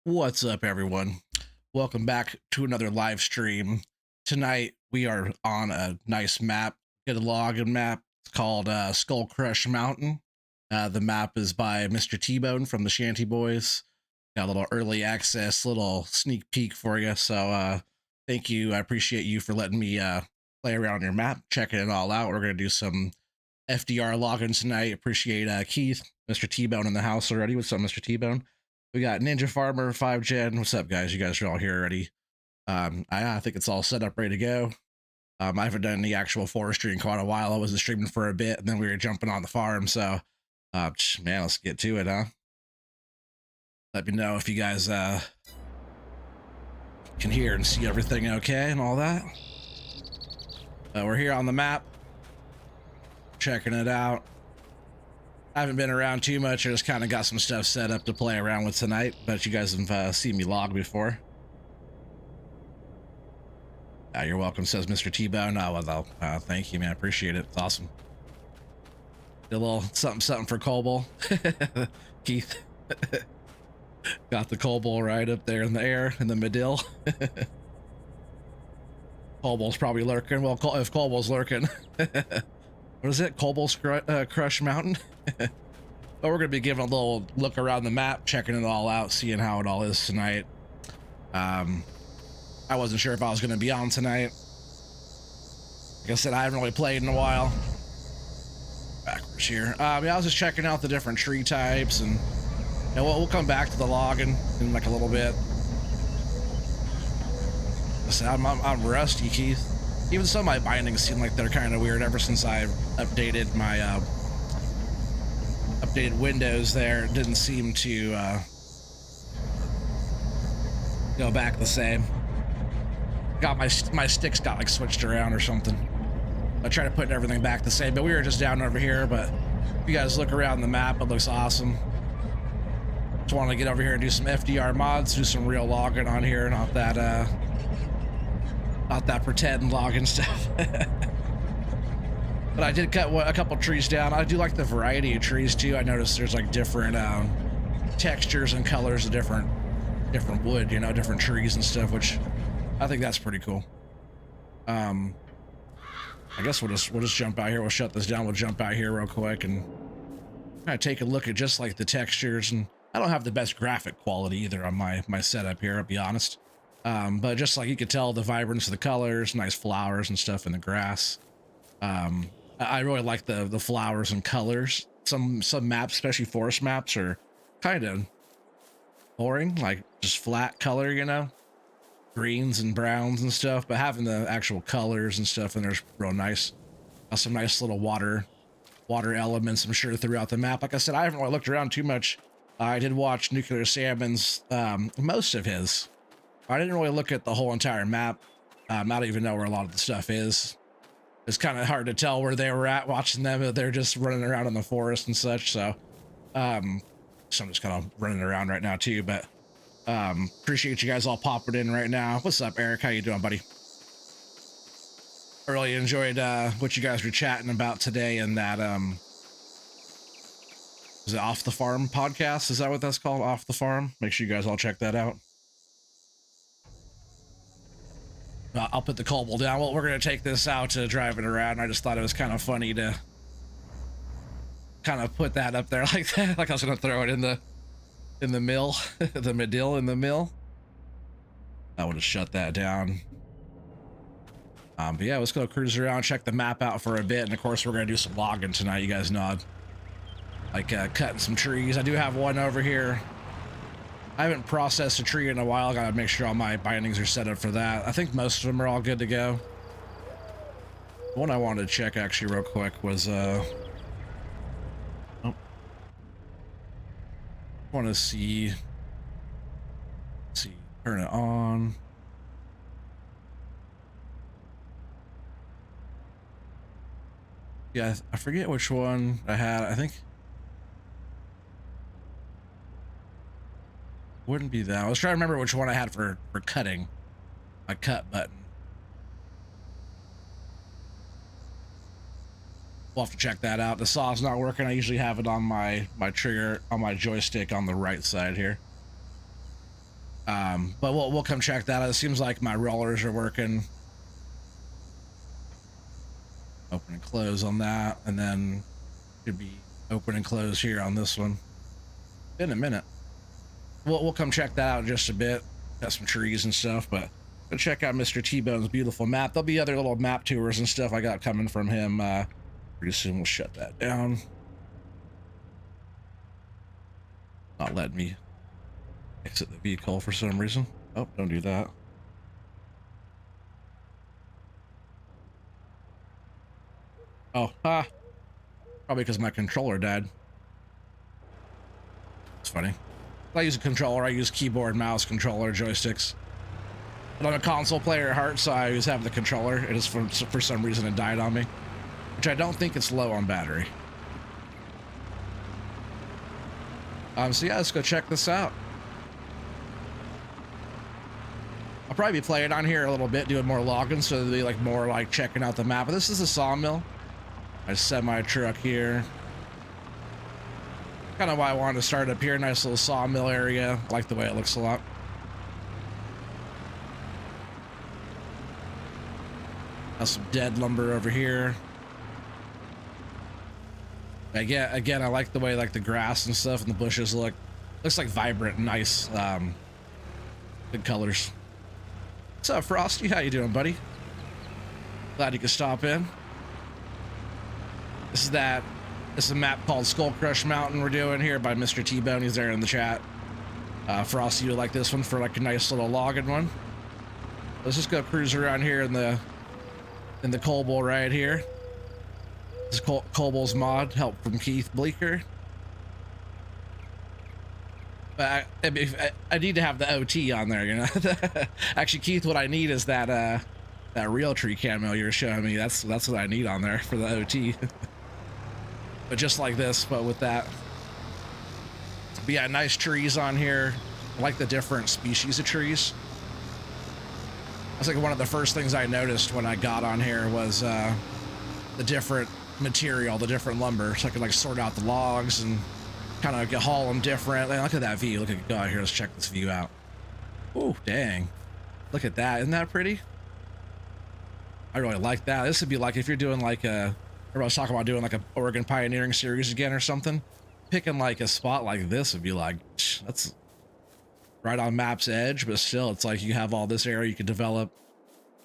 What's up, everyone? Welcome back to another live stream. Tonight we are on a nice map, get a login map. It's called Skull Crush Mountain. The map is by Mr. T-Bone from the Shanty Boys. Got a little early access, little sneak peek for you. So thank you. I appreciate you for letting me play around your map, checking it all out. We're gonna do some FDR login tonight. Appreciate Keith, Mr. T-Bone in the house already. What's up, Mr. T-Bone? We got Ninja Farmer 5Gen. What's up, guys? You guys are all here already. I think it's all set up, ready to go. I haven't done any actual forestry in quite a while. I wasn't streaming for a bit, and then we were jumping on the farm. So, man, let's get to it, huh? Let me know if you guys can hear and see everything okay and all that. We're here on the map, checking it out. I haven't been around too much. I just kind of got some stuff set up to play around with tonight, but you guys have seen me log before. You're welcome, says Mr. T-Bone. Well, thank you, man. Appreciate it. It's awesome. Did a little something for Cobble. Keith. Got the Cobble right up there in the air in the Medill. Cobble's probably lurking. Well, if Cobble's lurking. What is it? Cobble's Crush Mountain? But we're going to be giving a little look around the map, checking it all out, seeing how it all is tonight. I wasn't sure if I was going to be on tonight. Like I said, I haven't really played in a while. Backwards here. Yeah, I was just checking out the different tree types, and we'll come back to the logging in like a little bit. I said, I'm rusty, Keith. Even some of my bindings seem like they're kind of weird ever since I updated my updated Windows there. It didn't seem to go back the same. Got my sticks got like switched around or something. I tried to put everything back the same, but we were just down over here. But if you guys look around the map, it looks awesome. Just want to get over here and do some FDR mods, do some real logging on here, not that pretend logging stuff. But I did cut a couple trees down. I do like the variety of trees too. I noticed there's like different textures and colors of different wood, different trees and stuff, which I think that's pretty cool. I guess we'll just jump out here. We'll shut this down. We'll jump out here real quick and kind of take a look at just like the textures. And I don't have the best graphic quality either on my setup here, I'll be honest. But just like you could tell, the vibrance of the colors, nice flowers and stuff in the grass. I really like the flowers and colors. Some maps, especially forest maps, are kind of boring, like just flat color, greens and browns and stuff. But having the actual colors and stuff in there's real nice. Some nice little water elements, I'm sure, throughout the map. Like I said, I haven't really looked around too much. I did watch Nuclear Salmon's most of his. I didn't really look at the whole entire map. I don't even know where a lot of the stuff is. It's kind of hard to tell where they were at watching them. They're just running around in the forest and such. So I'm just kind of running around right now too. But appreciate you guys all popping in right now. What's up, Eric? How you doing, buddy? I really enjoyed what you guys were chatting about today, and that is it Off the Farm podcast? Is that what that's called? Off the Farm? Make sure you guys all check that out. I'll put the Cobble down. Well, we're going to take this out to driving around. I just thought it was kind of funny to kind of put that up there like that. Like I was going to throw it in the mill, the Medill in the mill. I would have shut that down. But yeah, let's go cruise around, check the map out for a bit. And of course, we're going to do some logging tonight. You guys know I like cutting some trees. I do have one over here. I haven't processed a tree in a while. I gotta make sure all my bindings are set up for that. I think most of them are all good to go. The one I wanted to check actually real quick was want to see, turn it on. Yeah, I forget which one I had. I think wouldn't be that. I was trying to remember which one I had for cutting. My cut button. We'll have to check that out. The saw's not working. I usually have it on my trigger on my joystick on the right side here. But we'll come check that out. It seems like my rollers are working. Open and close on that, and then should be open and close here on this one. In a minute. We'll come check that out in just a bit. Got some trees and stuff, but go check out Mr. T-Bone's beautiful map. There'll be other little map tours and stuff I got coming from him. Pretty soon we'll shut that down. Not letting me exit the vehicle for some reason. Oh, don't do that. Oh, probably because my controller died. It's funny. I use a controller. I use keyboard, mouse, controller, joysticks. But I'm a console player at heart, so I always have the controller. It is for some reason it died on me, which I don't think it's low on battery. So yeah, let's go check this out. I'll probably be playing on here a little bit, doing more logins, so it'll be like more like checking out the map. But this is a sawmill. My semi truck here. Kind of why I wanted to start up here. Nice little sawmill area. I like the way it looks a lot. Got some dead lumber over here. Again, I like the way like the grass and stuff and the bushes looks like vibrant, nice, good colors. What's up, Frosty? How you doing, buddy? Glad you could stop in. This is a map called Skull Crush Mountain we're doing here by Mr. T-Bone. He's there in the chat. Frosty, you like this one for like a nice little logging one. Let's just go cruise around here in the Cobble right here. This is Cobble's mod, help from Keith Bleeker. But I need to have the OT on there, you know. Actually, Keith, what I need is that real tree camo you were showing me. That's what I need on there for the OT. But just like this, but with that. But yeah, nice trees on here. I like the different species of trees. That's like one of the first things I noticed when I got on here was the different material, the different lumber, so I could like sort out the logs and kind of haul them different. Look at that view. Look at, go out here. Let's check this view out. Oh, dang. Look at that. Isn't that pretty? I really like that. This would be like if you're doing like everybody's talking about doing like a Oregon Pioneering series again or something. Picking like a spot like this would be like, that's right on map's edge, but still it's like you have all this area you can develop.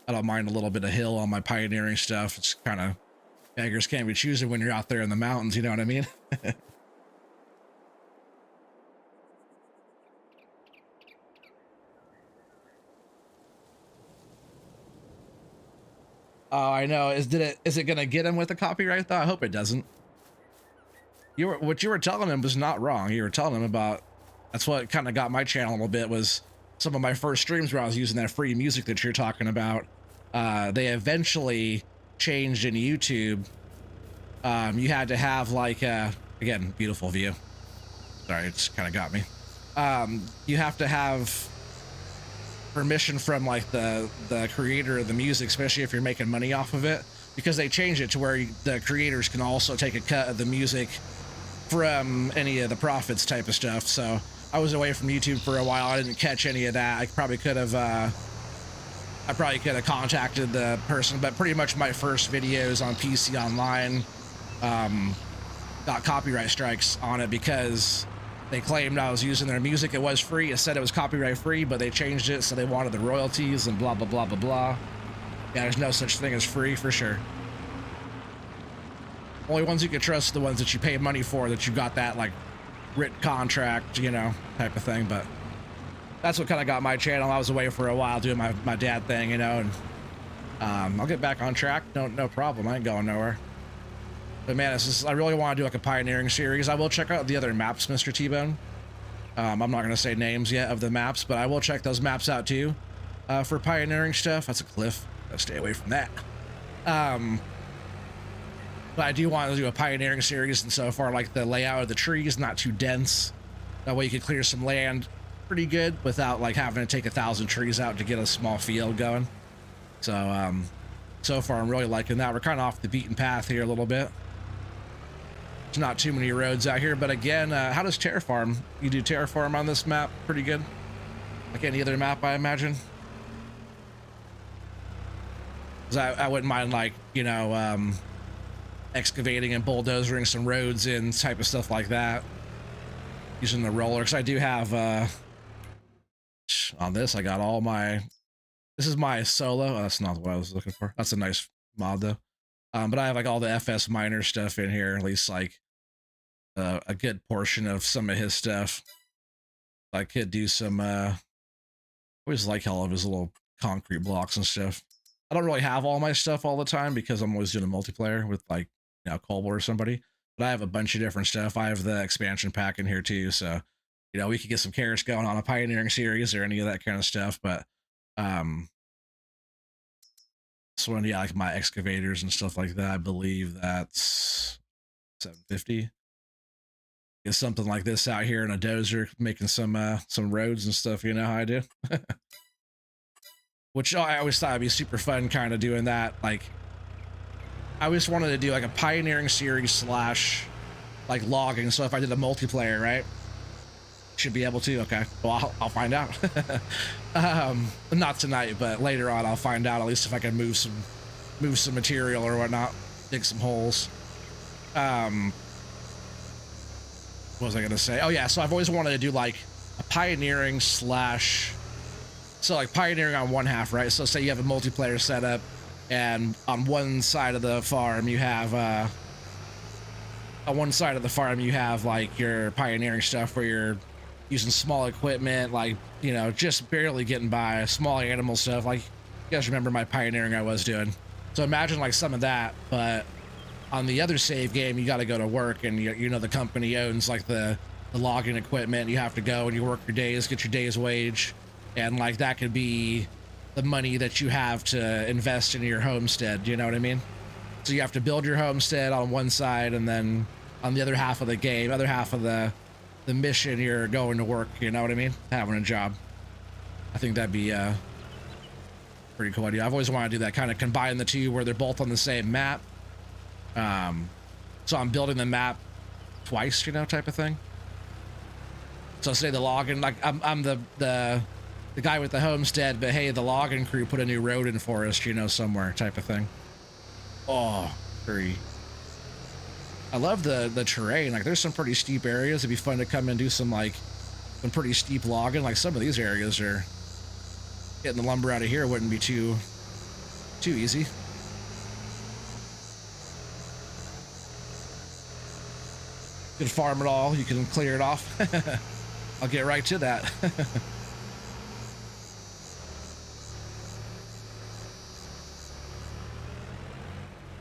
I don't mind a little bit of hill on my pioneering stuff. It's kind of, beggars can't be choosing when you're out there in the mountains, you know what I mean? Oh, I know. Is it gonna get him with a copyright though? I hope it doesn't. What you were telling him was not wrong. You were telling him about, that's what kind of got my channel a little bit, was some of my first streams where I was using that free music that you're talking about. They eventually changed in YouTube. You had to have like again, beautiful view. Sorry, it just kind of got me. You have to have permission from like the creator of the music, especially if you're making money off of it, because they changed it to where the creators can also take a cut of the music from any of the profits type of stuff. So I was away from YouTube for a while. I didn't catch any of that. I probably could have contacted the person, but pretty much my first videos on PC Online got copyright strikes on it because they claimed I was using their music. It was free. It said it was copyright free, but they changed it so they wanted the royalties and blah, blah, blah, blah, blah. Yeah, there's no such thing as free for sure. Only ones you can trust are the ones that you pay money for, that you got that like written contract, you know, type of thing. But that's what kind of got my channel. I was away for a while doing my dad thing, you know, and I'll get back on track. No problem. I ain't going nowhere. But man, I really want to do like a pioneering series. I will check out the other maps, Mr. T-Bone. I'm not going to say names yet of the maps, but I will check those maps out too for pioneering stuff. That's a cliff. Gotta stay away from that. But I do want to do a pioneering series, and so far, like the layout of the trees, not too dense. That way you can clear some land pretty good without like having to take 1,000 trees out to get a small field going. So, so far I'm really liking that. We're kind of off the beaten path here a little bit. There's not too many roads out here, but again, how does Terraform? You do Terraform on this map pretty good? like any other map, I imagine. 'Cause I wouldn't mind, like, you know, excavating and bulldozering some roads in, type of stuff like that, using the roller. Because I do have on this, I got all my, this is my solo. Oh, that's not what I was looking for. That's a nice mod though. But I have like all the FS Miner stuff in here, at least like a good portion of some of his stuff. I could do some always like all of his little concrete blocks and stuff. I don't really have all my stuff all the time because I'm always doing a multiplayer with, like, you know, Colbor or somebody, but I have a bunch of different stuff. I have the expansion pack in here too, so, you know, we could get some carrots going on a pioneering series or any of that kind of stuff. But this one, yeah, like my excavators and stuff like that, I believe that's 750. Get something like this out here in a dozer, making some roads and stuff. You know how I do. Which I always thought would be super fun, kind of doing that. Like, I always wanted to do like a pioneering series slash like logging. So if I did a multiplayer, right, should be able to. Okay, well, I'll find out. Not tonight, but later on I'll find out, at least if I can move some material or whatnot, dig some holes. What was I gonna say? Oh yeah, so I've always wanted to do like a pioneering slash, so like pioneering on one half, right? So say you have a multiplayer setup, and on one side of the farm you have like your pioneering stuff where you're using small equipment, like, you know, just barely getting by, small animal stuff. Like, you guys remember my pioneering I was doing. So imagine like some of that, but on the other save game, you got to go to work, and you know the company owns like the logging equipment. You have to go and you work your days, get your day's wage, and like that could be the money that you have to invest in your homestead. You know what I mean? So you have to build your homestead on one side, and then on the other half of the game, other half of the mission, you're going to work. You know what I mean? Having a job. I think that'd be pretty cool idea. I've always wanted to do that, kind of combine the two where they're both on the same map. So I'm building the map twice, you know, type of thing. So say the logging, like I'm the guy with the homestead, but hey, the logging crew put a new road in for us, you know, somewhere, type of thing. Oh, very. I love the terrain. Like, there's some pretty steep areas. It'd be fun to come and do some pretty steep logging. Like, some of these areas are, getting the lumber out of here wouldn't be too easy. You can farm it all, you can clear it off. I'll get right to that.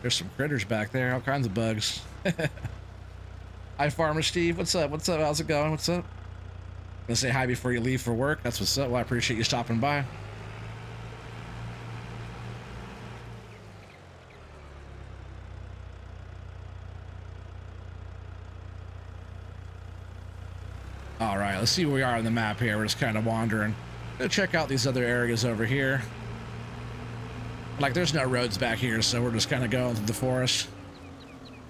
There's some critters back there, all kinds of bugs. Hi, Farmer Steve. What's up? What's up? How's it going? What's up? Gonna say hi before you leave for work. That's what's up. Well, I appreciate you stopping by. All right, let's see where we are on the map here. We're just kind of wandering. Gonna check out these other areas over here. Like, there's no roads back here, so we're just kind of going through the forest.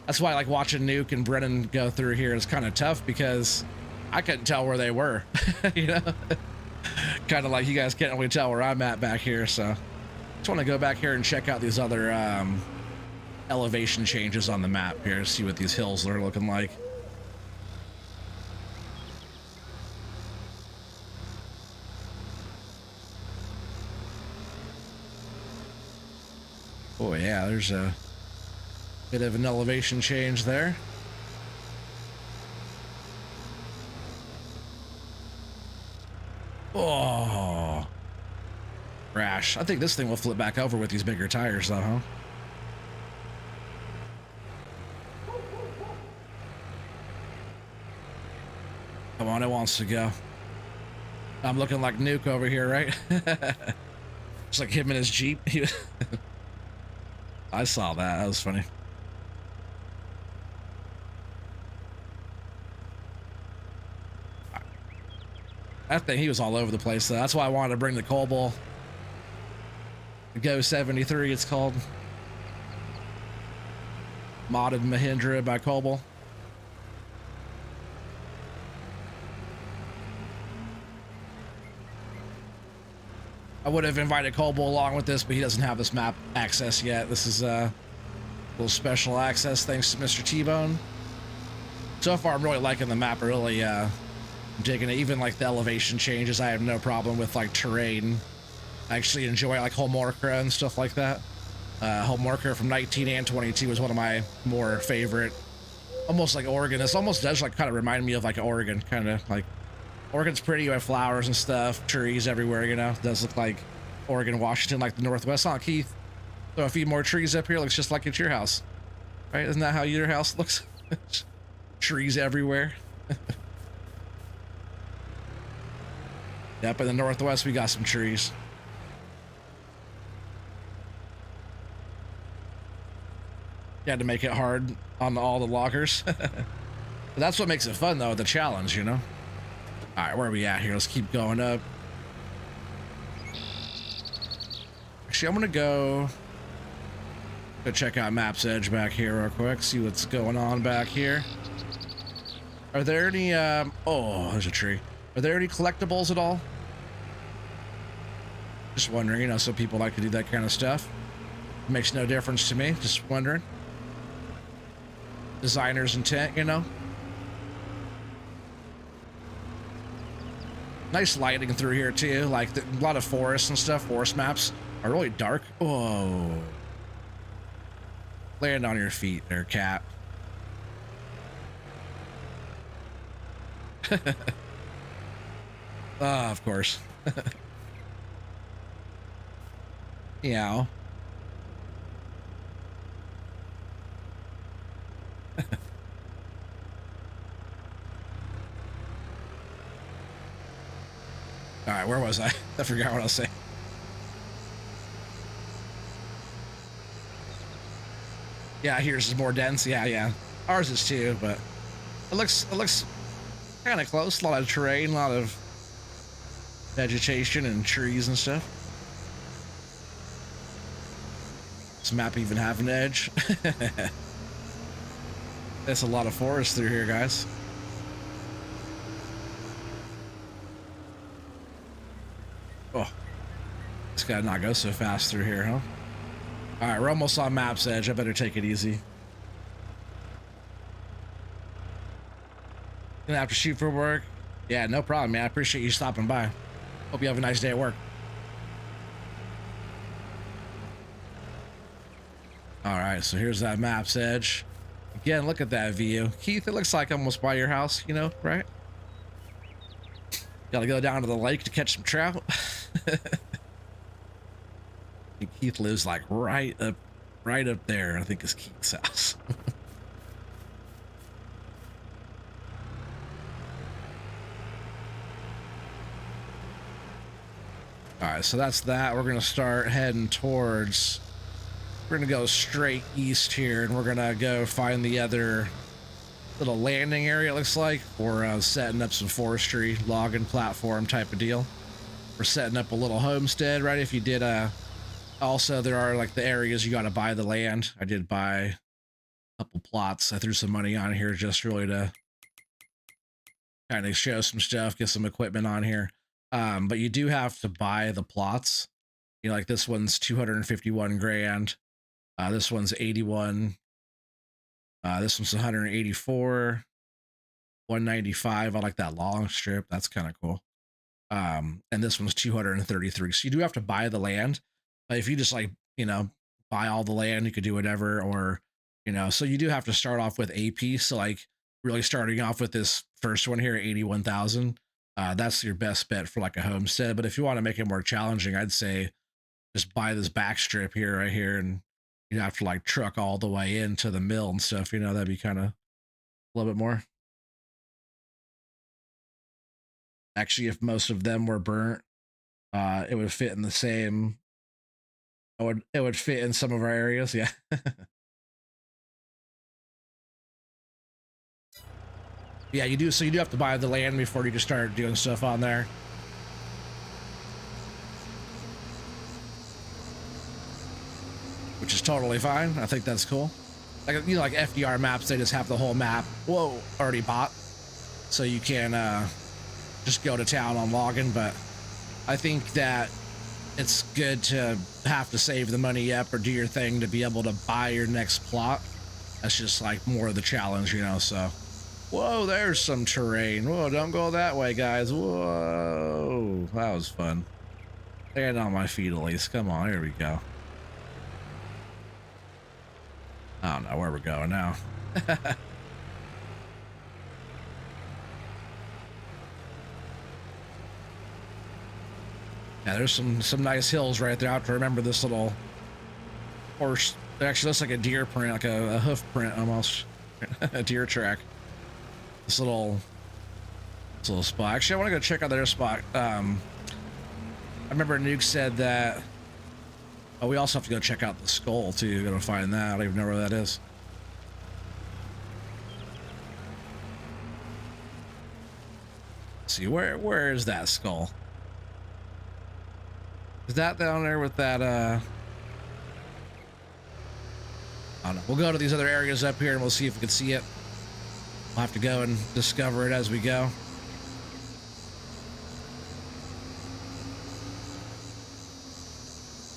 That's why, like, watching Nuke and Brennan go through here is kind of tough, because I couldn't tell where they were. You know, kind of like you guys can't really tell where I'm at back here. So just want to go back here and check out these other elevation changes on the map here, see what these hills are looking like. Oh yeah, there's a bit of an elevation change there. Oh, crash. I think this thing will flip back over with these bigger tires though, huh? Come on, it wants to go. I'm looking like Nuke over here, right? It's like him in his Jeep. I saw that. That was funny. That thing, he was all over the place, though. That's why I wanted to bring the Cobalt. The Go 73, it's called. Modded Mahindra by Cobalt. I would have invited Colbo along with this, but he doesn't have this map access yet. This is a little special access thanks to Mr. T-Bone. So far, I'm really liking the map. I really digging it. Even like the elevation changes, I have no problem with like terrain. I actually enjoy like Holmorka and stuff like that. Holmorka from 19 and 22 was one of my more favorite. Almost like Oregon. This almost does like kind of remind me of like Oregon, kind of like Oregon's pretty. You have flowers and stuff, trees everywhere. You know, it does look like Oregon, Washington, like the Northwest. Huh, Keith? So a few more trees up here. Looks just like at your house, right? Isn't that how your house looks? Trees everywhere. Yep, in the Northwest we got some trees. You had to make it hard on all the loggers. But that's what makes it fun though, the challenge, you know? All right, where are we at here? Let's keep going up. Actually, I'm gonna go check out Map's Edge back here real quick, see what's going on back here. Are there any, oh, there's a tree. Are there any collectibles at all? Just wondering, you know, some people like to do that kind of stuff. Makes no difference to me, just wondering. Designer's intent, you know? Nice lighting through here too, like a lot of forests and stuff. Forest maps are really dark. Whoa. Land on your feet there, cat. Ah, of course. Meow. All right, where was I? I forgot what I was saying. Yeah, yours is more dense. Yeah. Ours is too, but it looks kind of close. A lot of terrain, a lot of vegetation and trees and stuff. Does the map even have an edge? There's a lot of forest through here, guys. Oh, this gotta not go so fast through here, huh? All right, we're almost on Map's Edge. I better take it easy. Gonna have to shoot for work. Yeah, no problem, man. I appreciate you stopping by. Hope you have a nice day at work. All right, so here's that Map's Edge. Again, look at that view. Keith, it looks like almost by your house, you know, right? Gotta go down to the lake to catch some trout. Keith lives like right up there. I think is Keith's house. All right, so that's that. We're gonna start heading towards. We're gonna go straight east here, and we're gonna go find the other little landing area. It looks like we're setting up some forestry, logging platform type of deal. We're setting up a little homestead, right? If you did also there are like the areas you got to buy the land. I did buy a couple plots. I threw some money on here just really to kind of show some stuff, get some equipment on here. But you do have to buy the plots. You know, like this one's 251 grand. This one's 81. This one's 184. 195. I like that long strip. That's kind of cool. And this one's 233. So you do have to buy the land. If you just like, you know, buy all the land, you could do whatever, or, you know, so you do have to start off with a piece. So like really starting off with this first one here, 81,000. That's your best bet for like a homestead. But if you want to make it more challenging, I'd say just buy this back strip here, right here. And you have to like truck all the way into the mill and stuff, you know, that'd be kind of a little bit more. Actually, if most of them were burnt, it would fit in the same. It would fit in some of our areas, yeah. Yeah, you do. So you do have to buy the land before you just start doing stuff on there. Which is totally fine. I think that's cool. Like, you know, like FDR maps, they just have the whole map, whoa, already bought. So you can just go to town on logging. But I think that it's good to have to save the money up or do your thing to be able to buy your next plot. That's just like more of the challenge, you know. So whoa, there's some terrain. Whoa, don't go that way, guys. Whoa, that was fun. Stand on my feet at least. Come on, here we go. I don't know where we're going now. Yeah, there's some nice hills right there. I have to remember this little horse. It actually looks like a deer print, like a hoof print almost. A deer track. This little spot. Actually, I want to go check out their spot. I remember Nuke said that. Oh, we also have to go check out the skull too. Gotta find that. I don't even know where that is. Let's see, where is that skull? Is that down there with that, I don't know. We'll go to these other areas up here and we'll see if we can see it. We'll have to go and discover it as we go.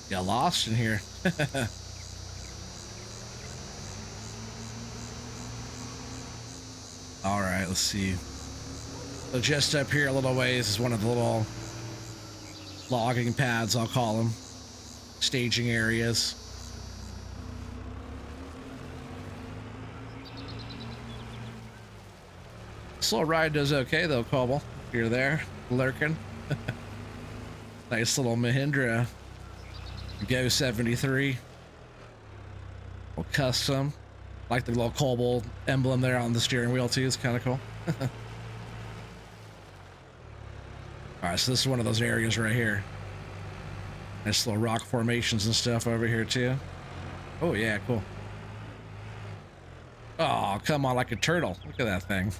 Got lost in here. All right, let's see. So just up here a little ways is one of the little logging pads, I'll call them, staging areas. This little ride does okay though, Cobble. You're there, lurking. Nice little Mahindra Go 73. Well, custom. Like the little Cobble emblem there on the steering wheel too. It's kind of cool. All right, so this is one of those areas right here. Nice little rock formations and stuff over here too. Oh yeah, cool. Oh, come on, like a turtle. Look at that thing.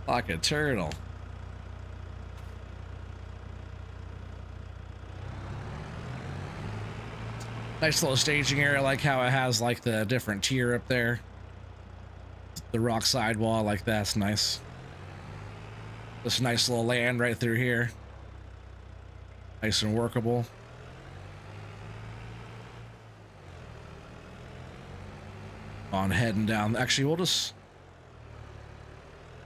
Like a turtle. Nice little staging area, like how it has like the different tier up there. The rock sidewall, like that's nice. This nice little land right through here. Nice and workable. On heading down. Actually, we'll just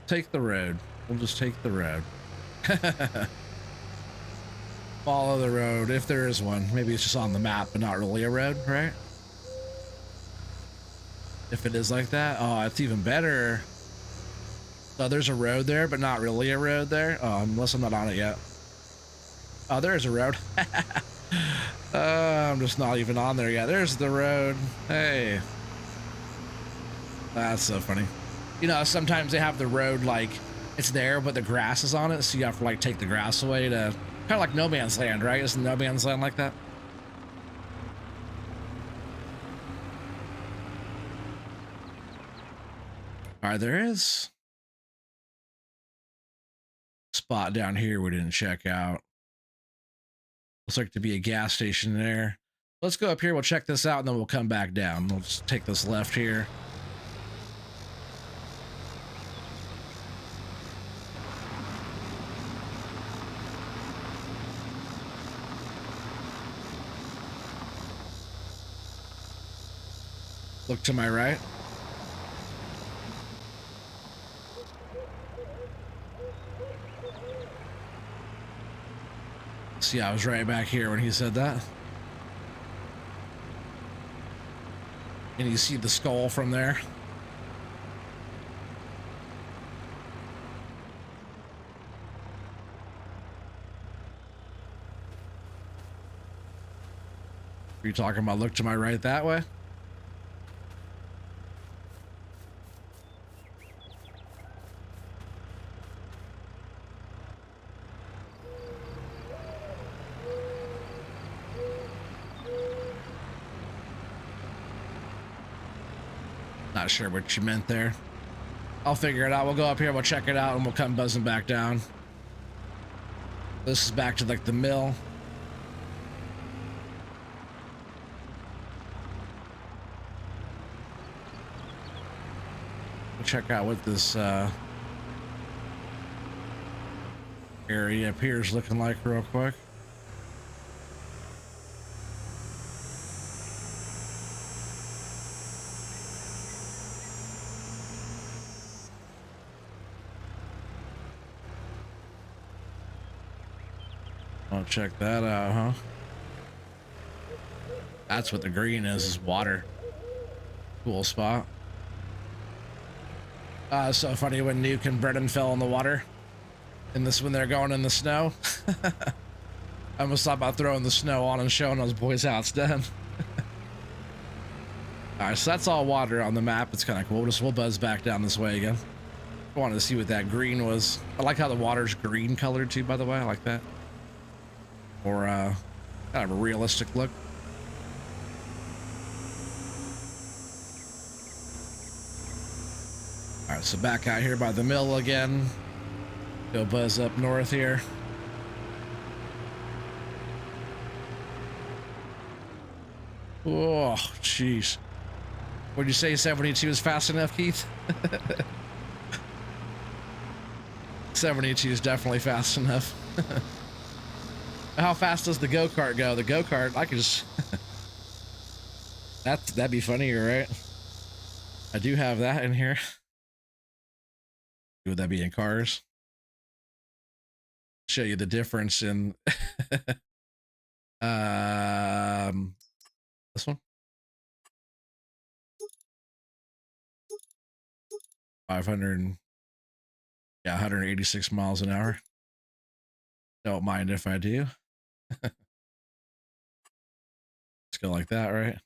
take the road. We'll just take the road. Follow the road, if there is one. Maybe it's just on the map, but not really a road, right? If it is like that, oh, it's even better. Oh, there's a road there, but not really a road there. Oh, unless I'm not on it yet. Oh, there's a road. I'm just not even on there yet. There's the road. Hey. That's so funny. You know, sometimes they have the road like it's there, but the grass is on it, so you have to like take the grass away to kind of like No Man's Land, right? Isn't No Man's Land like that? All right, there is a spot down here we didn't check out. Looks like to be a gas station there. Let's go up here. We'll check this out, and then we'll come back down. We'll just take this left here. Look to my right. See, I was right back here when he said that. And you see the skull from there. Are you talking about look to my right that way? Not sure what you meant there. I'll figure it out. We'll go up here, we'll check it out, and we'll come buzzing back down. This is back to like the mill. We'll check out what this area appears looking like real quick. I'll check that out, huh? That's what the green is water. Cool spot. So funny when Nuke and Brennan fell in the water. And this when they're going in the snow. I almost thought about throwing the snow on and showing those boys how it's done. Alright, so that's all water on the map. It's kind of cool. We'll buzz back down this way again. I wanted to see what that green was. I like how the water's green colored too, by the way. I like that. Or kind of a realistic look. All right, so back out here by the mill again. Go buzz up north here. Oh, jeez. Would you say 72 is fast enough, Keith? 72 is definitely fast enough. How fast does the go-kart go? The go-kart, I could just... That'd be funnier, right? I do have that in here. Would that be in cars? Show you the difference in... this one? 500... Yeah, 186 miles an hour. Don't mind if I do. Let's go like that, right?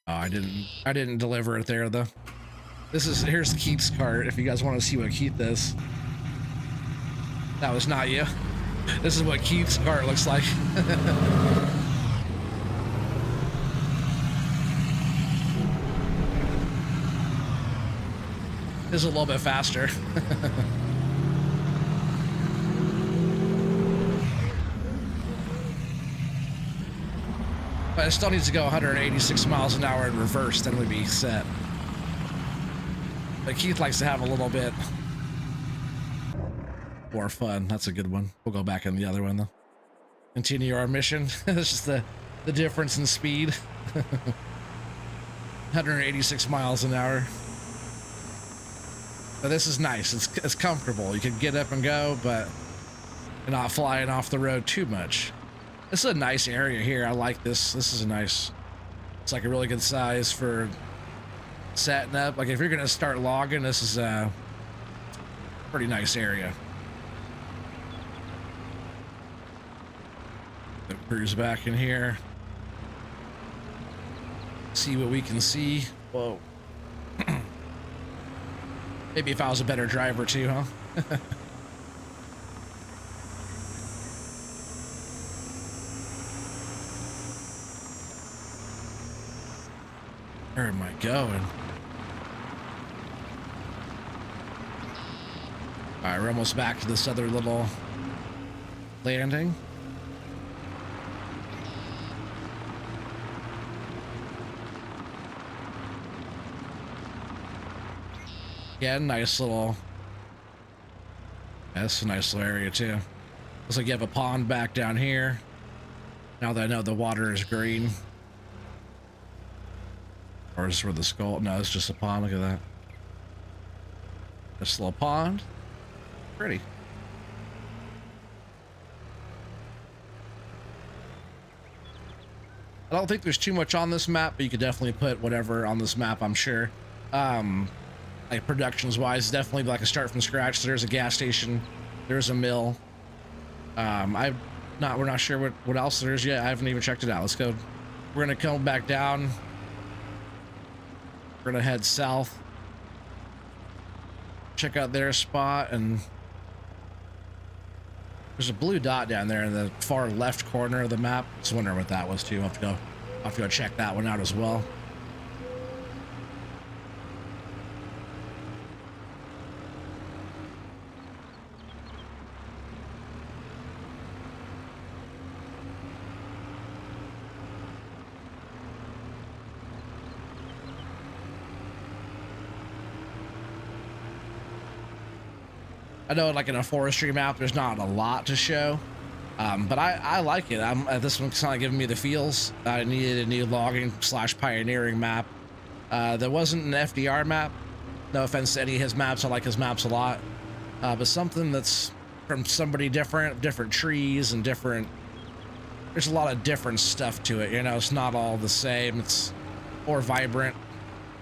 Oh, I didn't deliver it there though. Here's Keith's cart if you guys want to see what Keith does. That was not you. This is what Keith's cart looks like. This is a little bit faster. But it still needs to go 186 miles an hour in reverse, then we'd be set. But Keith likes to have a little bit more fun. That's a good one. We'll go back in the other one though. Continue our mission. It's just the difference in speed. 186 miles an hour. But this is nice. It's comfortable. You can get up and go, but you're not flying off the road too much. This is a nice area here. I like this. This is a nice... It's like a really good size for setting up. Like if you're going to start logging, this is a pretty nice area. The cruise back in here. See what we can see. Whoa. Maybe if I was a better driver too, huh? Where am I going? All right, we're almost back to this other little landing. Yeah, nice little... Yeah, that's a nice little area too. Looks like you have a pond back down here. Now that I know the water is green. Or is this where the skull? No, it's just a pond. Look at that. This little pond. Pretty. I don't think there's too much on this map, but you could definitely put whatever on this map, I'm sure. Like productions wise, definitely like a start from scratch. So there's a gas station, there's a mill. We're not sure what else there is yet. I haven't even checked it out. Let's go. We're gonna come back down. We're gonna head south. Check out their spot, and there's a blue dot down there in the far left corner of the map. Just wondering what that was too. I'll have to go check that one out as well. I know like in a forestry map, there's not a lot to show. But I like it. This one's kind of giving me the feels. I needed a new logging / pioneering map. There wasn't an FDR map. No offense to any of his maps. I like his maps a lot. But something that's from somebody different trees and different, there's a lot of different stuff to it. You know, it's not all the same. It's more vibrant.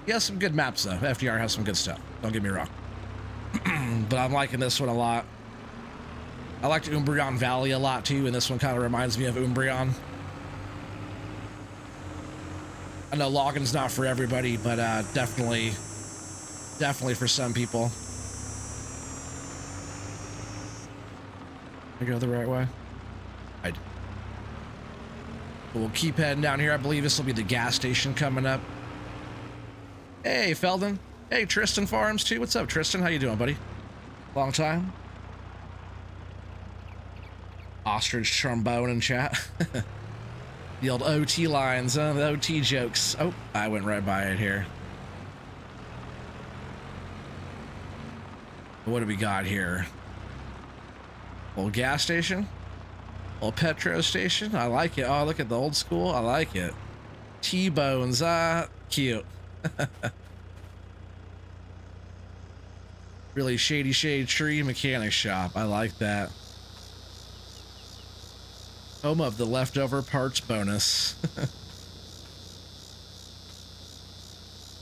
He has some good maps though. FDR has some good stuff. Don't get me wrong. But I'm liking this one a lot. I liked Umbreon Valley a lot too, and this one kind of reminds me of Umbreon. I know logging's not for everybody, but definitely for some people. I go the right way. We'll keep heading down here. I believe this will be the gas station coming up. Hey, Feldon. Hey, Tristan Farms too. What's up, Tristan? How you doing, buddy? Long time. Ostrich trombone in chat. The old OT lines, the OT jokes. Oh, I went right by it here. What do we got here? Old gas station? Old petro station? I like it. Oh, look at the old school. I like it. T-bones. Cute. Really shady shade tree mechanic shop. I like that. Home of the leftover parts bonus.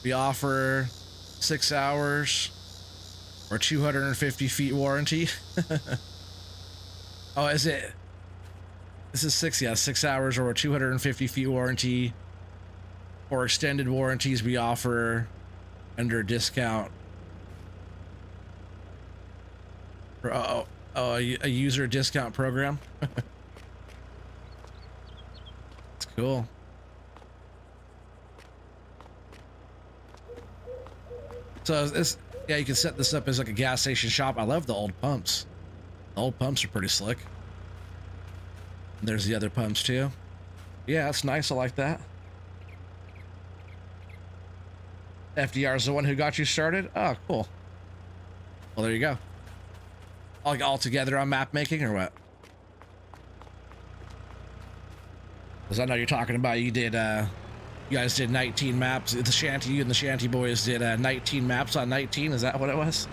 We offer 6 hours or 250 feet warranty. Oh, is it? This is 6, yeah, 6 hours or 250 feet warranty. Or extended warranties we offer under discount. For, a user discount program. It's cool. So this, yeah, you can set this up as like a gas station shop. I love the old pumps. The old pumps are pretty slick. And there's the other pumps too. Yeah, that's nice. I like that. FDR is the one who got you started. Oh, cool. Well, there you go. Like all together on map making or what? Because I know you're talking about you guys did 19 maps. The Shanty, you and the Shanty boys did 19 maps on 19. Is that what it was?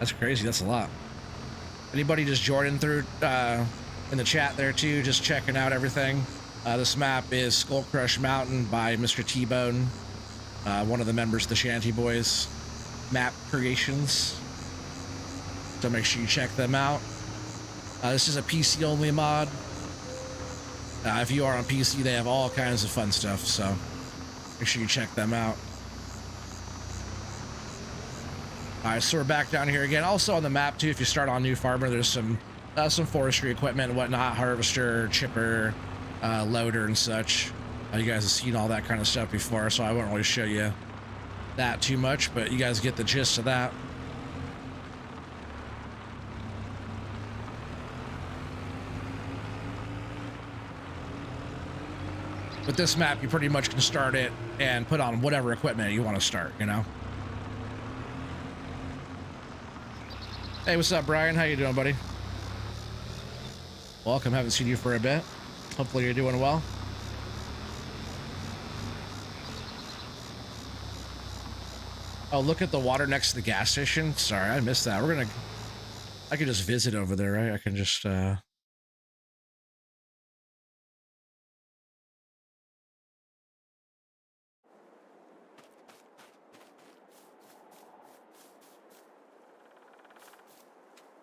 That's crazy. That's a lot. Anybody just joining through in the chat there too, just checking out everything. This map is Skull Crush Mountain by Mr. T-Bone, one of the members of the Shanty Boys map creations. So make sure you check them out. This is a PC only mod. If you are on PC, they have all kinds of fun stuff, so make sure you check them out. All right, so we're back down here again. Also on the map too, if you start on New Farmer, there's some forestry equipment and whatnot, harvester, chipper, loader and such. You guys have seen all that kind of stuff before, so I won't really show you that too much, but you guys get the gist of that. With this map, you pretty much can start it and put on whatever equipment you want to start, you know? Hey, what's up, Brian? How you doing, buddy? Welcome. Haven't seen you for a bit. Hopefully you're doing well. Oh, look at the water next to the gas station. Sorry, I missed that. I could just visit over there, right? I can just,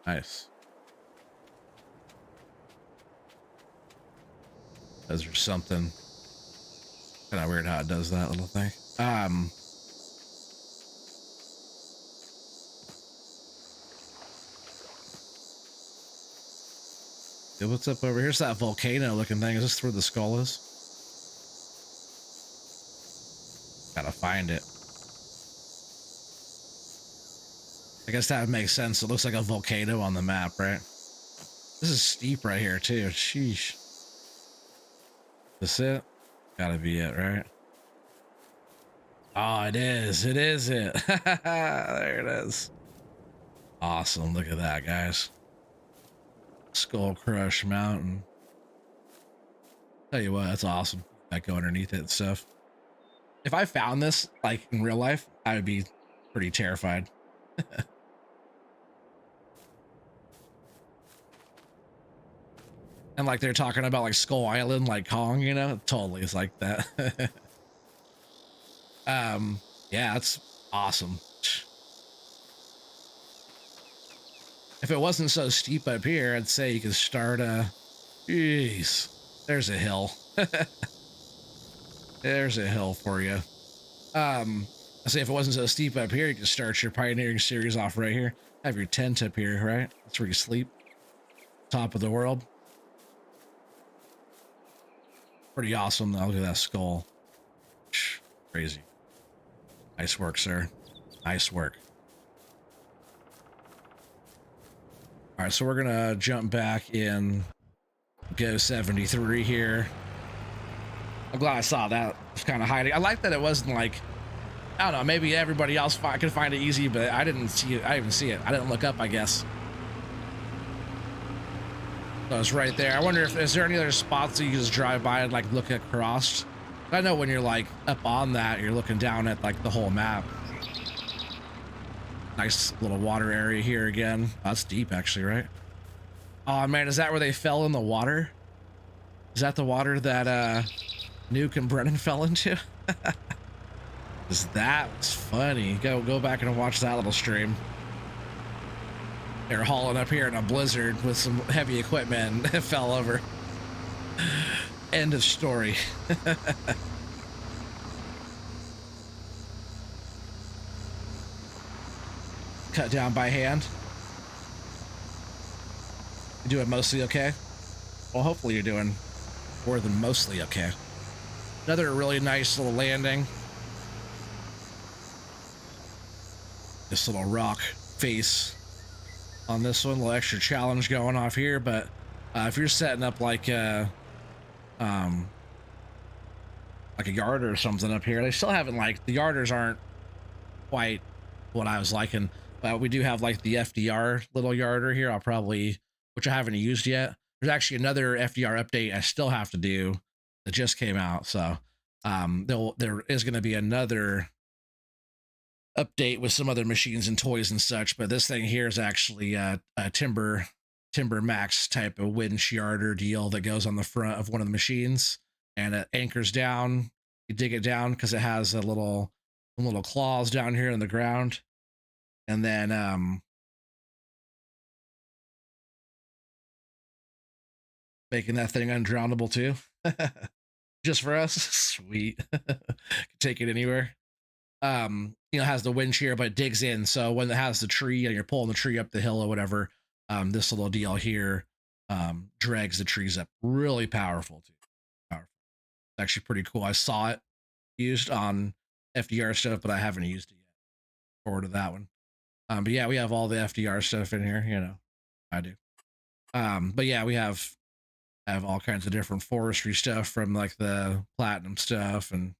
Nice. Does there something kind of weird how it does that little thing. Yeah, what's up over here? Here's that volcano looking thing. Is this where the skull is? Gotta find it. I guess that would make sense. It looks like a volcano on the map, right? This is steep right here too. Sheesh. This it? Gotta be it, right? Oh, it is. It is it. There it is. Awesome. Look at that, guys. Skull Crush Mountain. Tell you what, that's awesome. I go underneath it and stuff. If I found this like in real life, I would be pretty terrified. And like they're talking about like Skull Island, like Kong, you know, totally is like that. Yeah, that's awesome. If it wasn't so steep up here, I'd say you could start jeez, there's a hill. There's a hill for you. I say if it wasn't so steep up here, you could start your pioneering series off right here. Have your tent up here, right? That's where you sleep. Top of the world. Pretty awesome though. Look at that skull. Crazy. Nice work, sir. Nice work. All right, so we're gonna jump back in. Go 73 here. I'm glad I saw that. It's kind of hiding. I like that it wasn't like, I don't know, maybe everybody else could find it easy, but I didn't see it. I didn't see it. I didn't look up, I guess. So it's right there. I wonder if, is there any other spots that you just drive by and like look across? I know when you're like up on that, you're looking down at like the whole map. Nice little water area here again. Oh, that's deep actually, right? Oh man, is that where they fell in the water? Is that the water that Nuke and Brennan fell into? That was funny. Go back and watch that little stream. They're hauling up here in a blizzard with some heavy equipment and it fell over. End of story. Cut down by hand. You doing mostly okay? Well, hopefully you're doing more than mostly okay. Another really nice little landing. This little rock face on this one, a little extra challenge going off here, but if you're setting up like a yard or something up here, they still haven't, like, the yarders aren't quite what I was liking, but we do have like the FDR little yarder here. I'll probably, which I haven't used yet. There's actually another FDR update I still have to do that just came out, so there is going to be another update with some other machines and toys and such, but this thing here is actually a timber max type of winch yarder deal that goes on the front of one of the machines, and it anchors down. You dig it down because it has a little claws down here in the ground, and then making that thing undrownable too. Just for us. Sweet. Take it anywhere. Has the winch here, but it digs in. So when it has the tree and you're pulling the tree up the hill or whatever, this little deal here drags the trees up. Really powerful too. Powerful. It's actually pretty cool. I saw it used on FDR stuff, but I haven't used it yet. Forward to that one. But yeah, we have all the FDR stuff in here. I do. But yeah, we have all kinds of different forestry stuff from like the platinum stuff and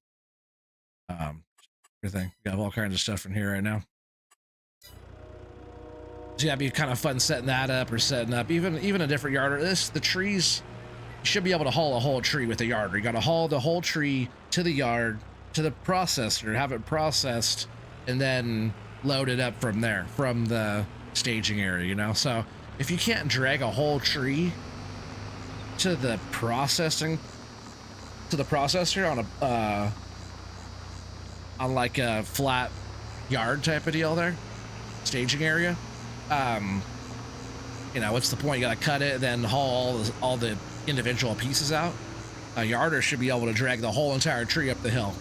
everything. We have all kinds of stuff in here right now. So yeah, it'd be kind of fun setting that up or setting up even a different yarder. The trees, you should be able to haul a whole tree with a yarder. You got to haul the whole tree to the yard, to the processor, have it processed, and then load it up from there, from the staging area, So if you can't drag a whole tree to the processor on like a flat yard type of deal there, staging area, what's the point? You gotta cut it and then haul all the individual pieces out. A yarder should be able to drag the whole entire tree up the hill.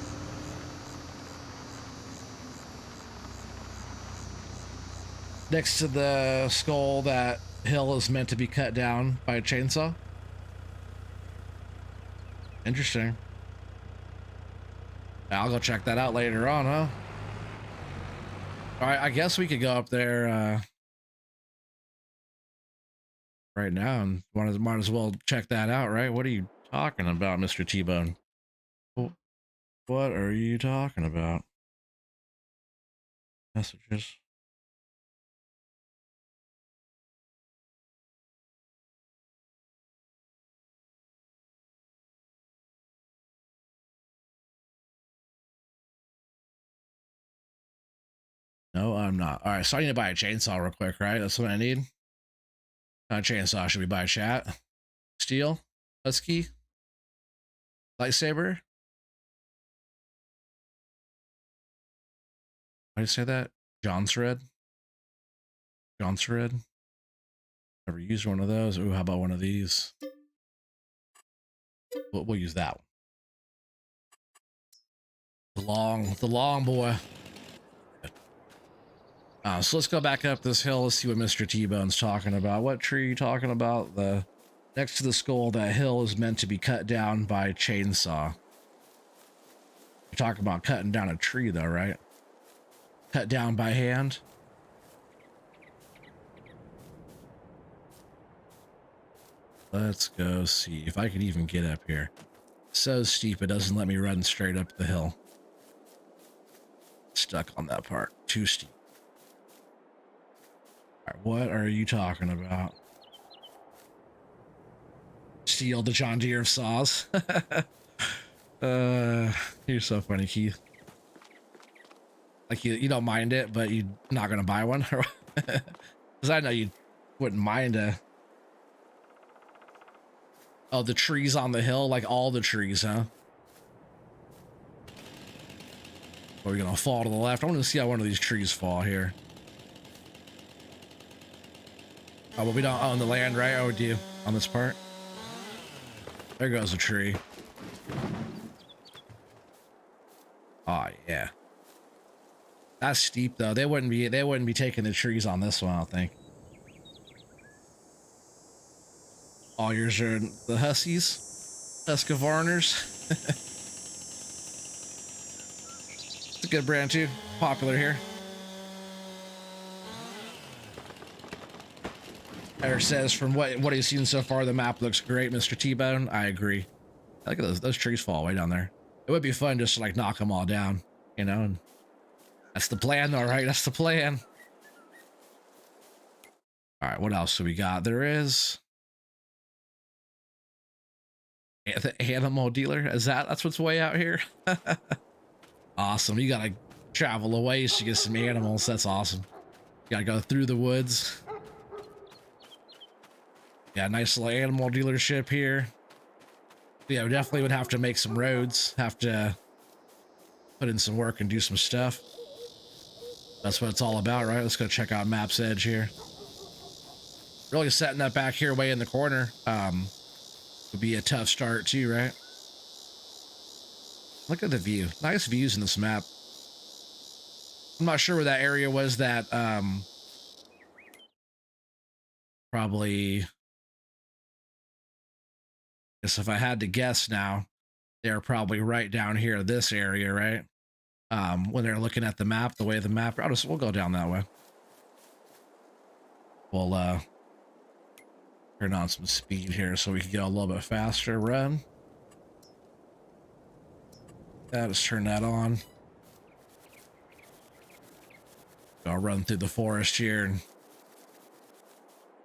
Next to the skull, that hill is meant to be cut down by a chainsaw. Interesting. I'll go check that out later on, huh? All right, I guess we could go up there right now and might as well check that out, right? What are you talking about, Mr. T-Bone? What are you talking about? Messages. No, I'm not. All right, so I need to buy a chainsaw real quick, right? That's what I need. Chainsaw, should we buy chat? Steel? Husky? Lightsaber? Why did I say that? Johnsred? Johnsred? Never used one of those. Ooh, how about one of these? We'll use that one. The long boy. So let's go back up this hill. Let's see what Mr. T-Bone's talking about. What tree are you talking about? The next to the skull, that hill is meant to be cut down by chainsaw. You're talking about cutting down a tree though, right? Cut down by hand. Let's go see if I can even get up here. So steep, it doesn't let me run straight up the hill. Stuck on that part. Too steep. All right, what are you talking about? Steal the John Deere of saws. You're so funny, Keith. Like you don't mind it, but you're not gonna buy one, because I know you wouldn't mind a. Oh, the trees on the hill, like all the trees, huh? Are we gonna fall to the left? I want to see how one of these trees fall here. Oh, but we don't own the land, right? Oh, do you on this part? There goes a tree. Oh yeah. That's steep though. They wouldn't be taking the trees on this one, I don't think. All yours are the Huskies, Husqvarners. It's a good brand too, popular here. Eric says, from what he's seen so far, the map looks great, Mr. T-Bone. I agree. Look at those trees fall way down there. It would be fun just to like knock them all down, you know. And that's the plan, though, right? That's the plan. All right, what else do we got? There is the animal dealer. That's what's way out here? Awesome. You gotta travel a ways to get some animals. That's awesome. You gotta go through the woods. Yeah, nice little animal dealership here. Yeah, we definitely would have to make some roads, have to put in some work and do some stuff. That's what it's all about, right? Let's go check out Map's Edge here. Really setting that back here way in the corner would be a tough start too, right? Look at the view. Nice views in this map. I'm not sure where that area was that probably, I guess if I had to guess now, they're probably right down here, this area, right? When they're looking at the map, the way the map, we'll go down that way. We'll turn on some speed here so we can get a little bit faster run. Let's turn that on. I'll run through the forest here. And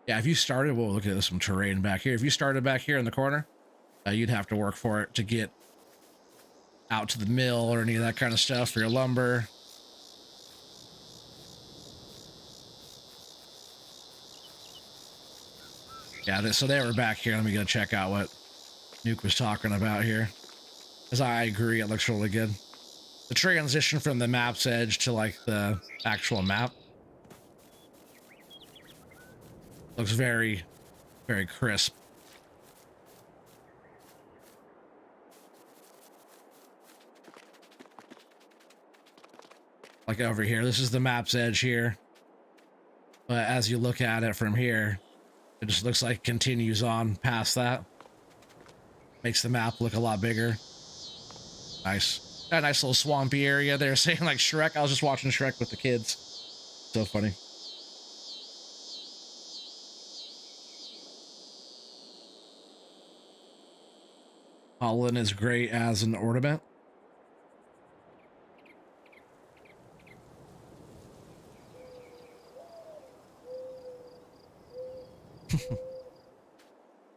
yeah, if you started, we'll look at some terrain back here. If you started back here in the corner, you'd have to work for it to get out to the mill or any of that kind of stuff for your lumber. Yeah, so they were back here. Let me go check out what Nuke was talking about here. Because I agree, it looks really good. The transition from the Map's Edge to like the actual map looks very, very crisp. Like over here, this is the Map's Edge here. But as you look at it from here, it just looks like it continues on past that. Makes the map look a lot bigger. Nice. Got a nice little swampy area there, saying like Shrek. I was just watching Shrek with the kids. So funny. Pollen is great as an ornament.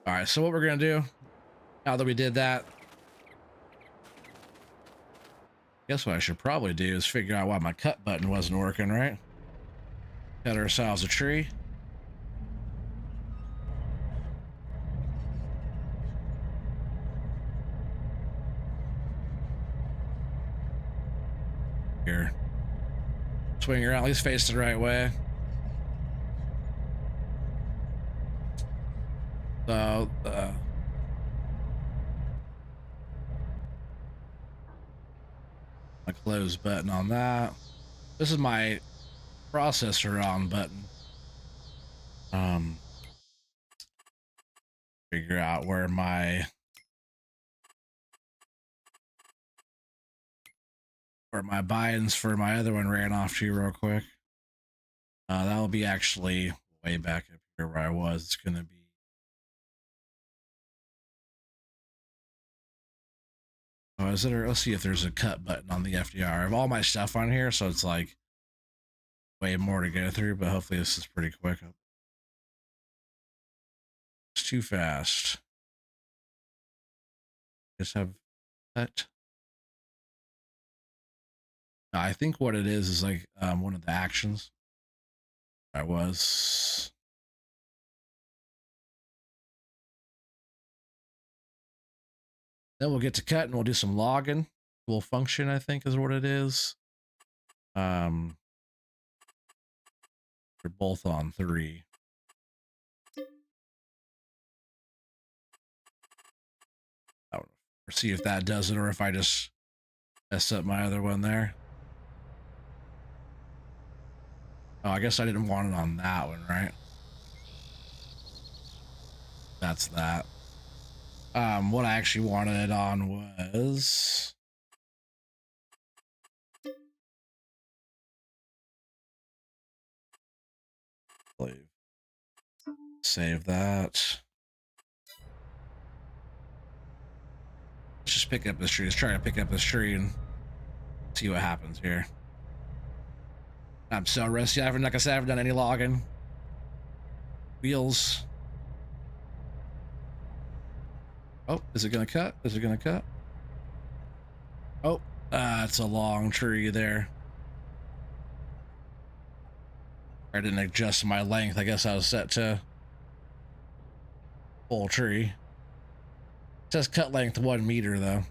All right, so what we're gonna do now that we did that, guess what I should probably do is figure out why my cut button wasn't working, right? Cut ourselves a tree. Here. Swing around, at least face the right way. So, my close button on that. This is my processor on button. Figure out where my buy-ins for my other one ran off to real quick. That'll be actually way back up here where I was. It's gonna be is it? Let's see if there's a cut button on the FDR. I have all my stuff on here, so it's like way more to go through, but hopefully this is pretty quick. It's too fast. Just have cut. I think what it is like one of the actions. I was. Then we'll get to cut and we'll do some logging. Will function, I think, is what it is. They're both on 3. Or see if that does it, or if I just mess up my other one there. Oh, I guess I didn't want it on that one, right? That's that. What I actually wanted it on was save that. Let's just pick up this tree. Let's try to pick up this tree and see what happens here. I'm so rusty. Like I said, I haven't done any logging. Wheels. Oh, is it gonna cut? Is it gonna cut? Oh, it's a long tree there. I didn't adjust my length. I guess I was set to full tree. It says cut length 1 meter though.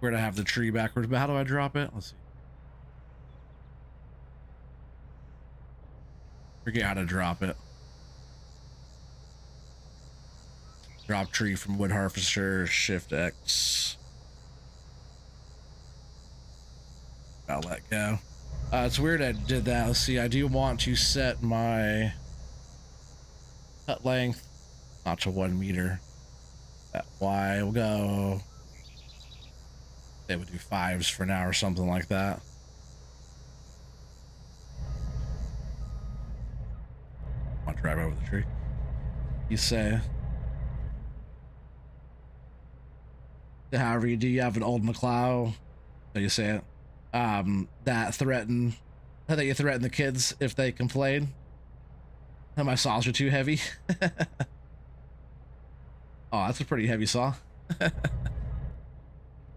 Where to have the tree backwards, but how do I drop it? Let's see. Forget how to drop it. Drop tree from wood harvester, shift X. I'll let go. It's weird I did that. Let's see. I do want to set my cut length not to 1 meter. That Y will go. They would do 5s for now or something like that. I'll drive over the tree. You say. However you do, you have an old McLeod. So you say it. That you threaten the kids if they complain that my saws are too heavy. Oh, that's a pretty heavy saw.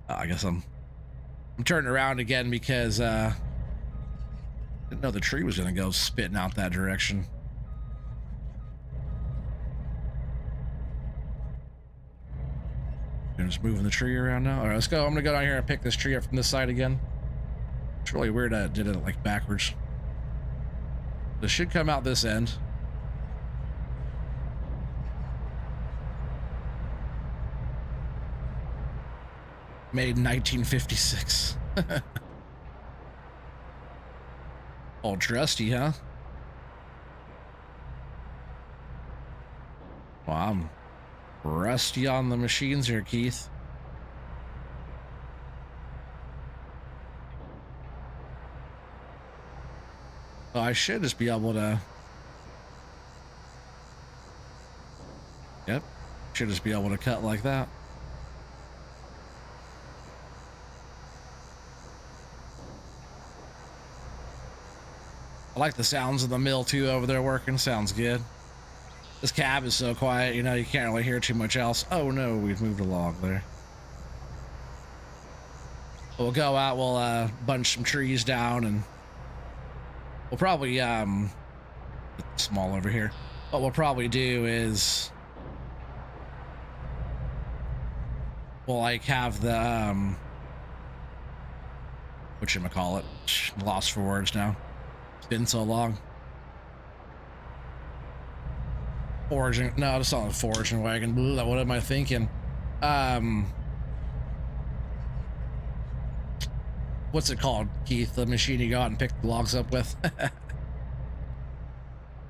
I guess I'm turning around again because didn't know the tree was gonna go spitting out that direction. I'm just moving the tree around now. All right, let's go. I'm gonna go down here and pick this tree up from this side again. It's really weird I did it like backwards. This should come out this end. Made in 1956. All trusty, huh? Well, I'm rusty on the machines here, Keith. Oh, I should just be able to. Yep. Should just be able to cut like that. I like the sounds of the mill too over there working. Sounds good. This cab is so quiet, you know, you can't really hear too much else. Oh no, we've moved along there. We'll go out, we'll bunch some trees down, and we'll probably small over here. What we'll probably do is we'll like have the whatchamacallit, lost for words now. It's been so long. Foraging, no, it's not a foraging wagon. Blah, what am I thinking? What's it called, Keith? The machine you go out and pick the logs up with?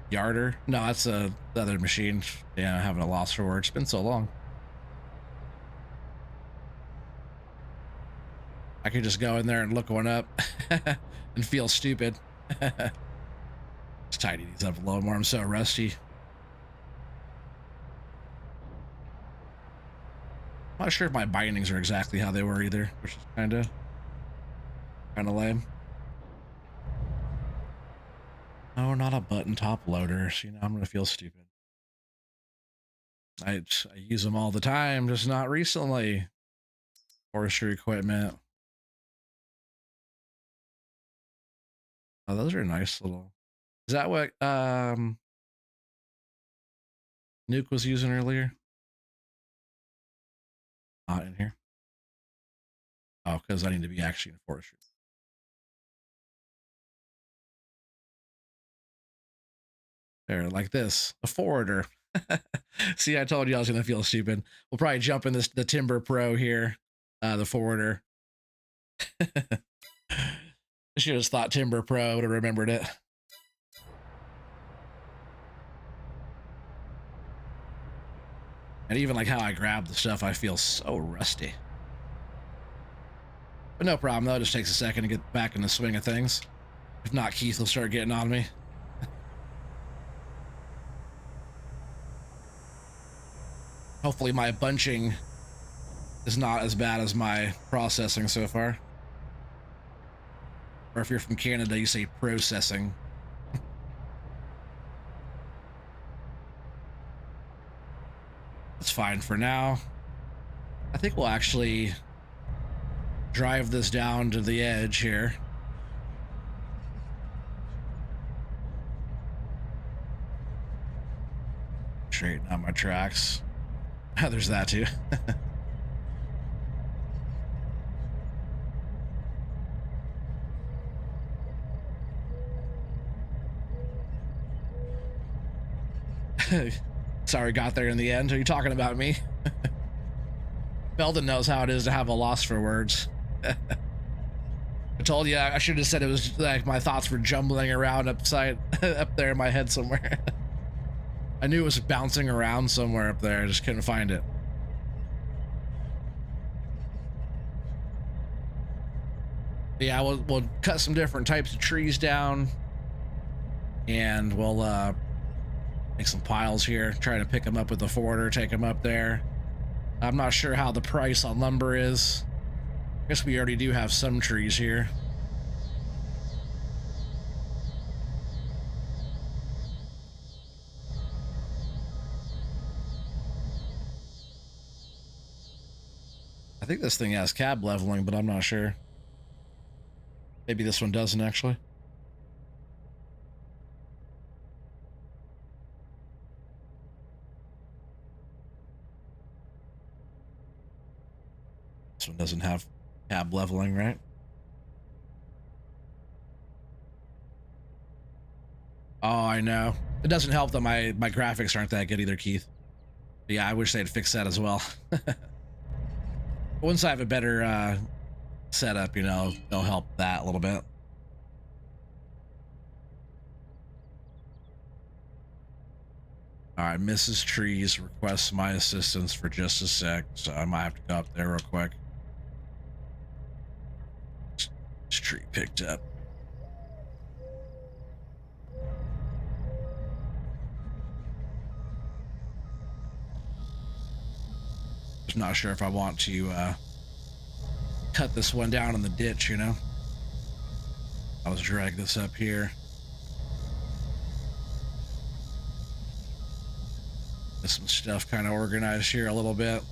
Yarder? No, that's the other machine. Yeah, having a loss for words. It's been so long. I could just go in there and look one up and feel stupid. Just tidy these up a little more. I'm so rusty. I'm not sure if my bindings are exactly how they were either, which is kind of lame. No, not a button top loader. So, you know, I'm gonna feel stupid. I use them all the time, just not recently. Forestry equipment. Oh, those are nice little. Is that what Nuke was using earlier? Not in here. Oh, because I need to be actually in forestry. There, like this, a forwarder. See, I told you I was gonna feel stupid. We'll probably jump in the Timber Pro here, the forwarder. I should have thought Timber Pro, would have remembered it. And even like how I grab the stuff, I feel so rusty. But no problem though, it just takes a second to get back in the swing of things. If not, Keith will start getting on me. Hopefully my bunching is not as bad as my processing so far. Or if you're from Canada, you say processing. That's fine for now. I think we'll actually drive this down to the edge here. Straighten out my tracks. There's that too. Sorry, got there in the end. Are you talking about me? Belden knows how it is to have a loss for words. I told you I should have said it was like my thoughts were jumbling around up there in my head somewhere. I knew it was bouncing around somewhere up there. I just couldn't find it. Yeah, we'll cut some different types of trees down, and we'll make some piles here. Try to pick them up with the forwarder, take them up there. I'm not sure how the price on lumber is. I guess we already do have some trees here. I think this thing has cab leveling, but I'm not sure. Maybe this one doesn't actually. This one doesn't have cab leveling, right? Oh, I know. It doesn't help that my graphics aren't that good either, Keith. But yeah, I wish they'd fix that as well. Once I have a better setup, you know, they'll help that a little bit. All right, Mrs. Trees requests my assistance for just a sec, so I might have to go up there real quick. This tree picked up. Just not sure if I want to cut this one down in the ditch, you know. I'll just drag this up here. some stuff kind of organized here a little bit.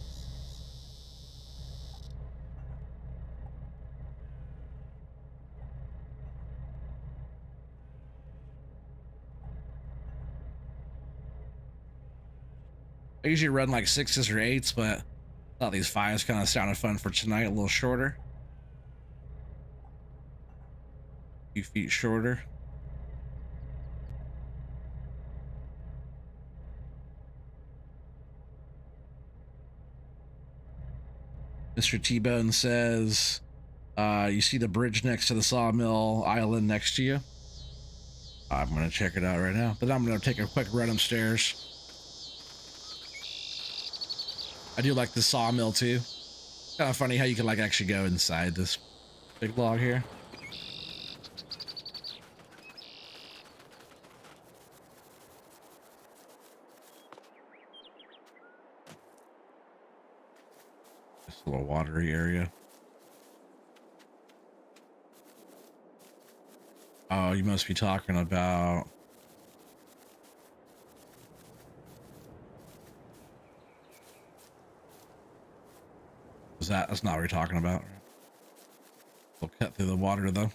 I usually run like 6s or 8s, but I thought these 5s kind of sounded fun for tonight, a little shorter. A few feet shorter. Mr. T-Bone says, you see the bridge next to the sawmill island next to you? I'm going to check it out right now, but I'm going to take a quick run upstairs. I do like the sawmill too. Kind of funny how you can like actually go inside this big log here. This little watery area. Oh, you must be talking about... That's not what you're talking about. We'll cut through the water though.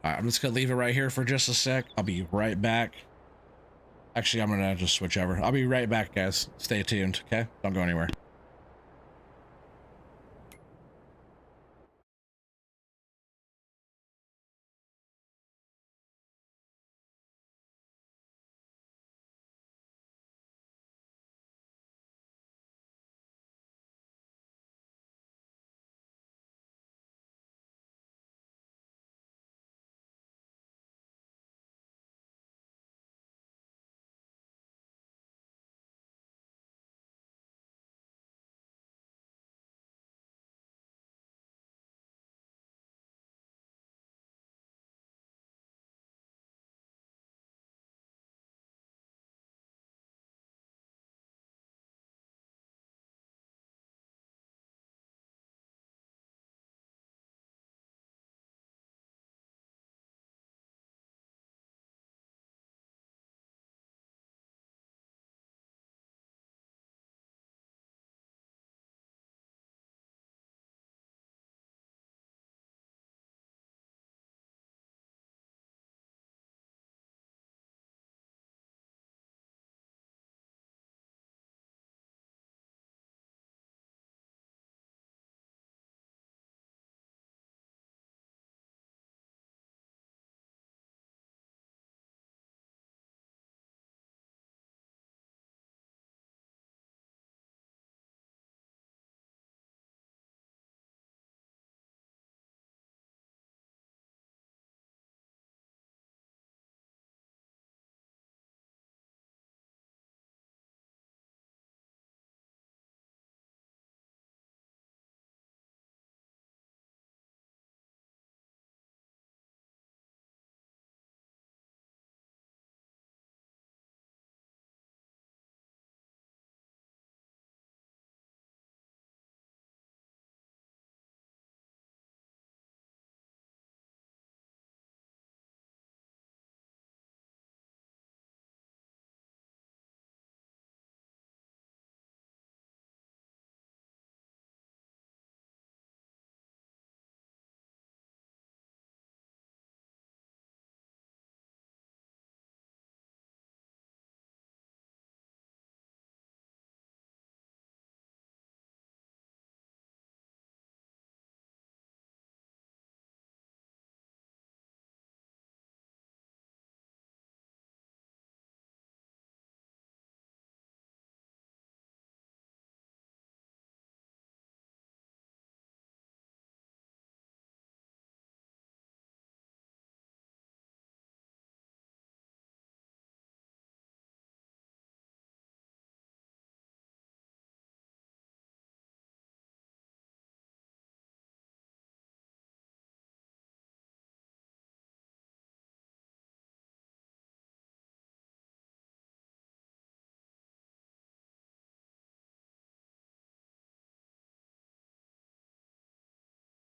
Alright, I'm just gonna leave it right here for just a sec. I'll be right back. Actually, I'm gonna just switch over. I'll be right back, guys. Stay tuned, okay? Don't go anywhere.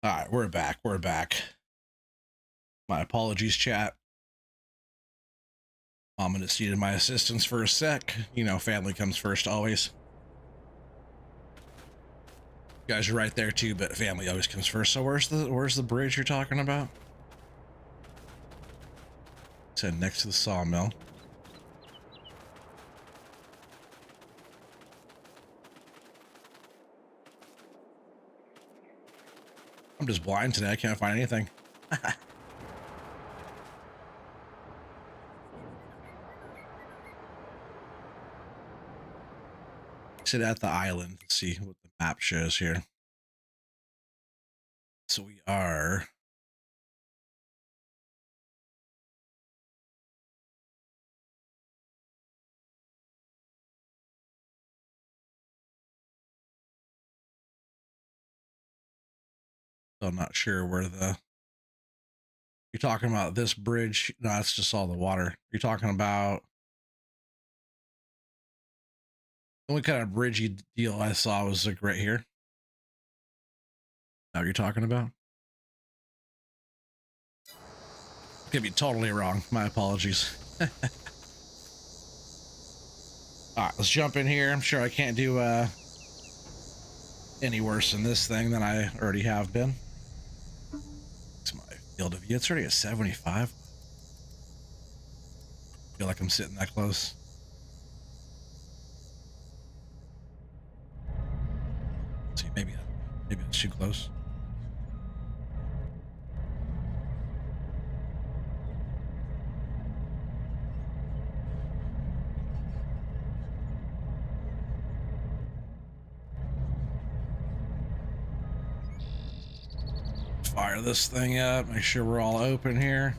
All right, we're back. We're back. My apologies, chat. Mama just needed my assistance for a sec. You know, family comes first always. You guys are right there too, but family always comes first. So where's the bridge you're talking about? It said next to the sawmill. I'm just blind today. I can't find anything. Sit at the island. Let's see what the map shows here. So we are I'm not sure where you're talking about this bridge. No, that's just all the water. You're talking about the only kind of bridgey deal I saw was like right here. Now you're talking about? Could be totally wrong. My apologies. All right, let's jump in here. I'm sure I can't do any worse in this thing than I already have been. It's my field of view. It's already at 75. Feel like I'm sitting that close. Let's see, maybe it's too close. Fire this thing up, make sure we're all open here.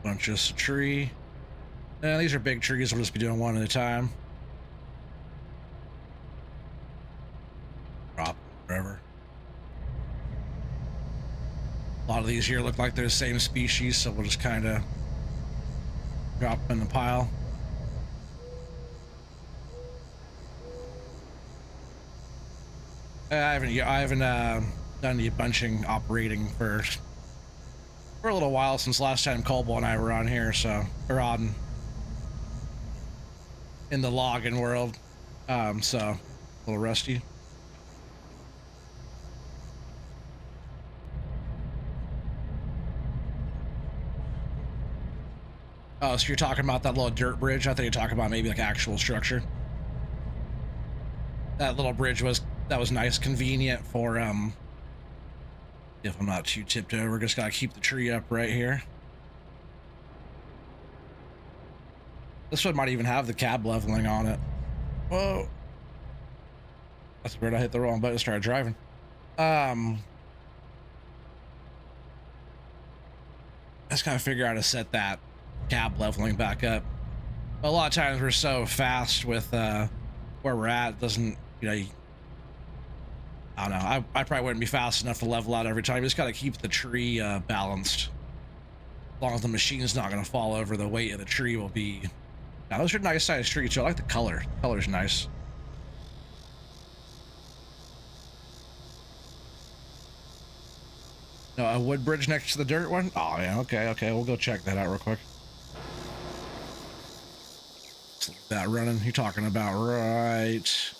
Bunch of a tree. And these are big trees, we'll just be doing one at a time. Drop wherever. A lot of these here look like they're the same species, so we'll just kind of drop them in the pile. I haven't done the bunching operating for a little while since last time Colbo and I were on here, so we're on in the logging world, so a little rusty. Oh, so you're talking about that little dirt bridge? I thought you were talking about maybe like actual structure. That little bridge was nice, convenient for if I'm not too tipped over. Just gotta keep the tree up right here. This one might even have the cab leveling on it. Whoa, that's weird. I hit the wrong button and started driving. I just gotta figure out how to set that cab leveling back up. A lot of times we're so fast with where we're at, it doesn't, you know, I don't know. I probably wouldn't be fast enough to level out every time. You just got to keep the tree balanced. As long as the machine's not going to fall over, the weight of the tree will be. Now, those are nice sized trees too. I like the color. The color's nice. No, a wood bridge next to the dirt one? Oh, yeah. Okay. We'll go check that out real quick. Let's leave that running. You're talking about right.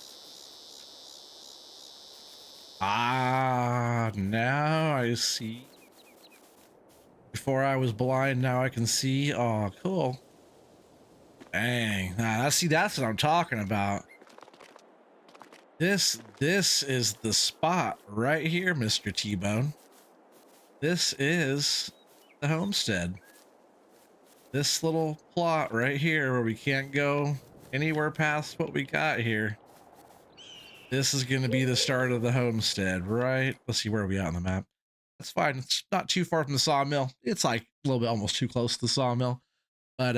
Ah, now I see. Before I was blind, now I can see. Oh, cool. Dang. Nah, that's what I'm talking about. This is the spot right here, Mr. T-Bone. This is the homestead. This little plot right here where we can't go anywhere past what we got here. This is going to be the start of the homestead, right? Let's see, where are we at on the map? That's fine. It's not too far from the sawmill. It's like a little bit almost too close to the sawmill. But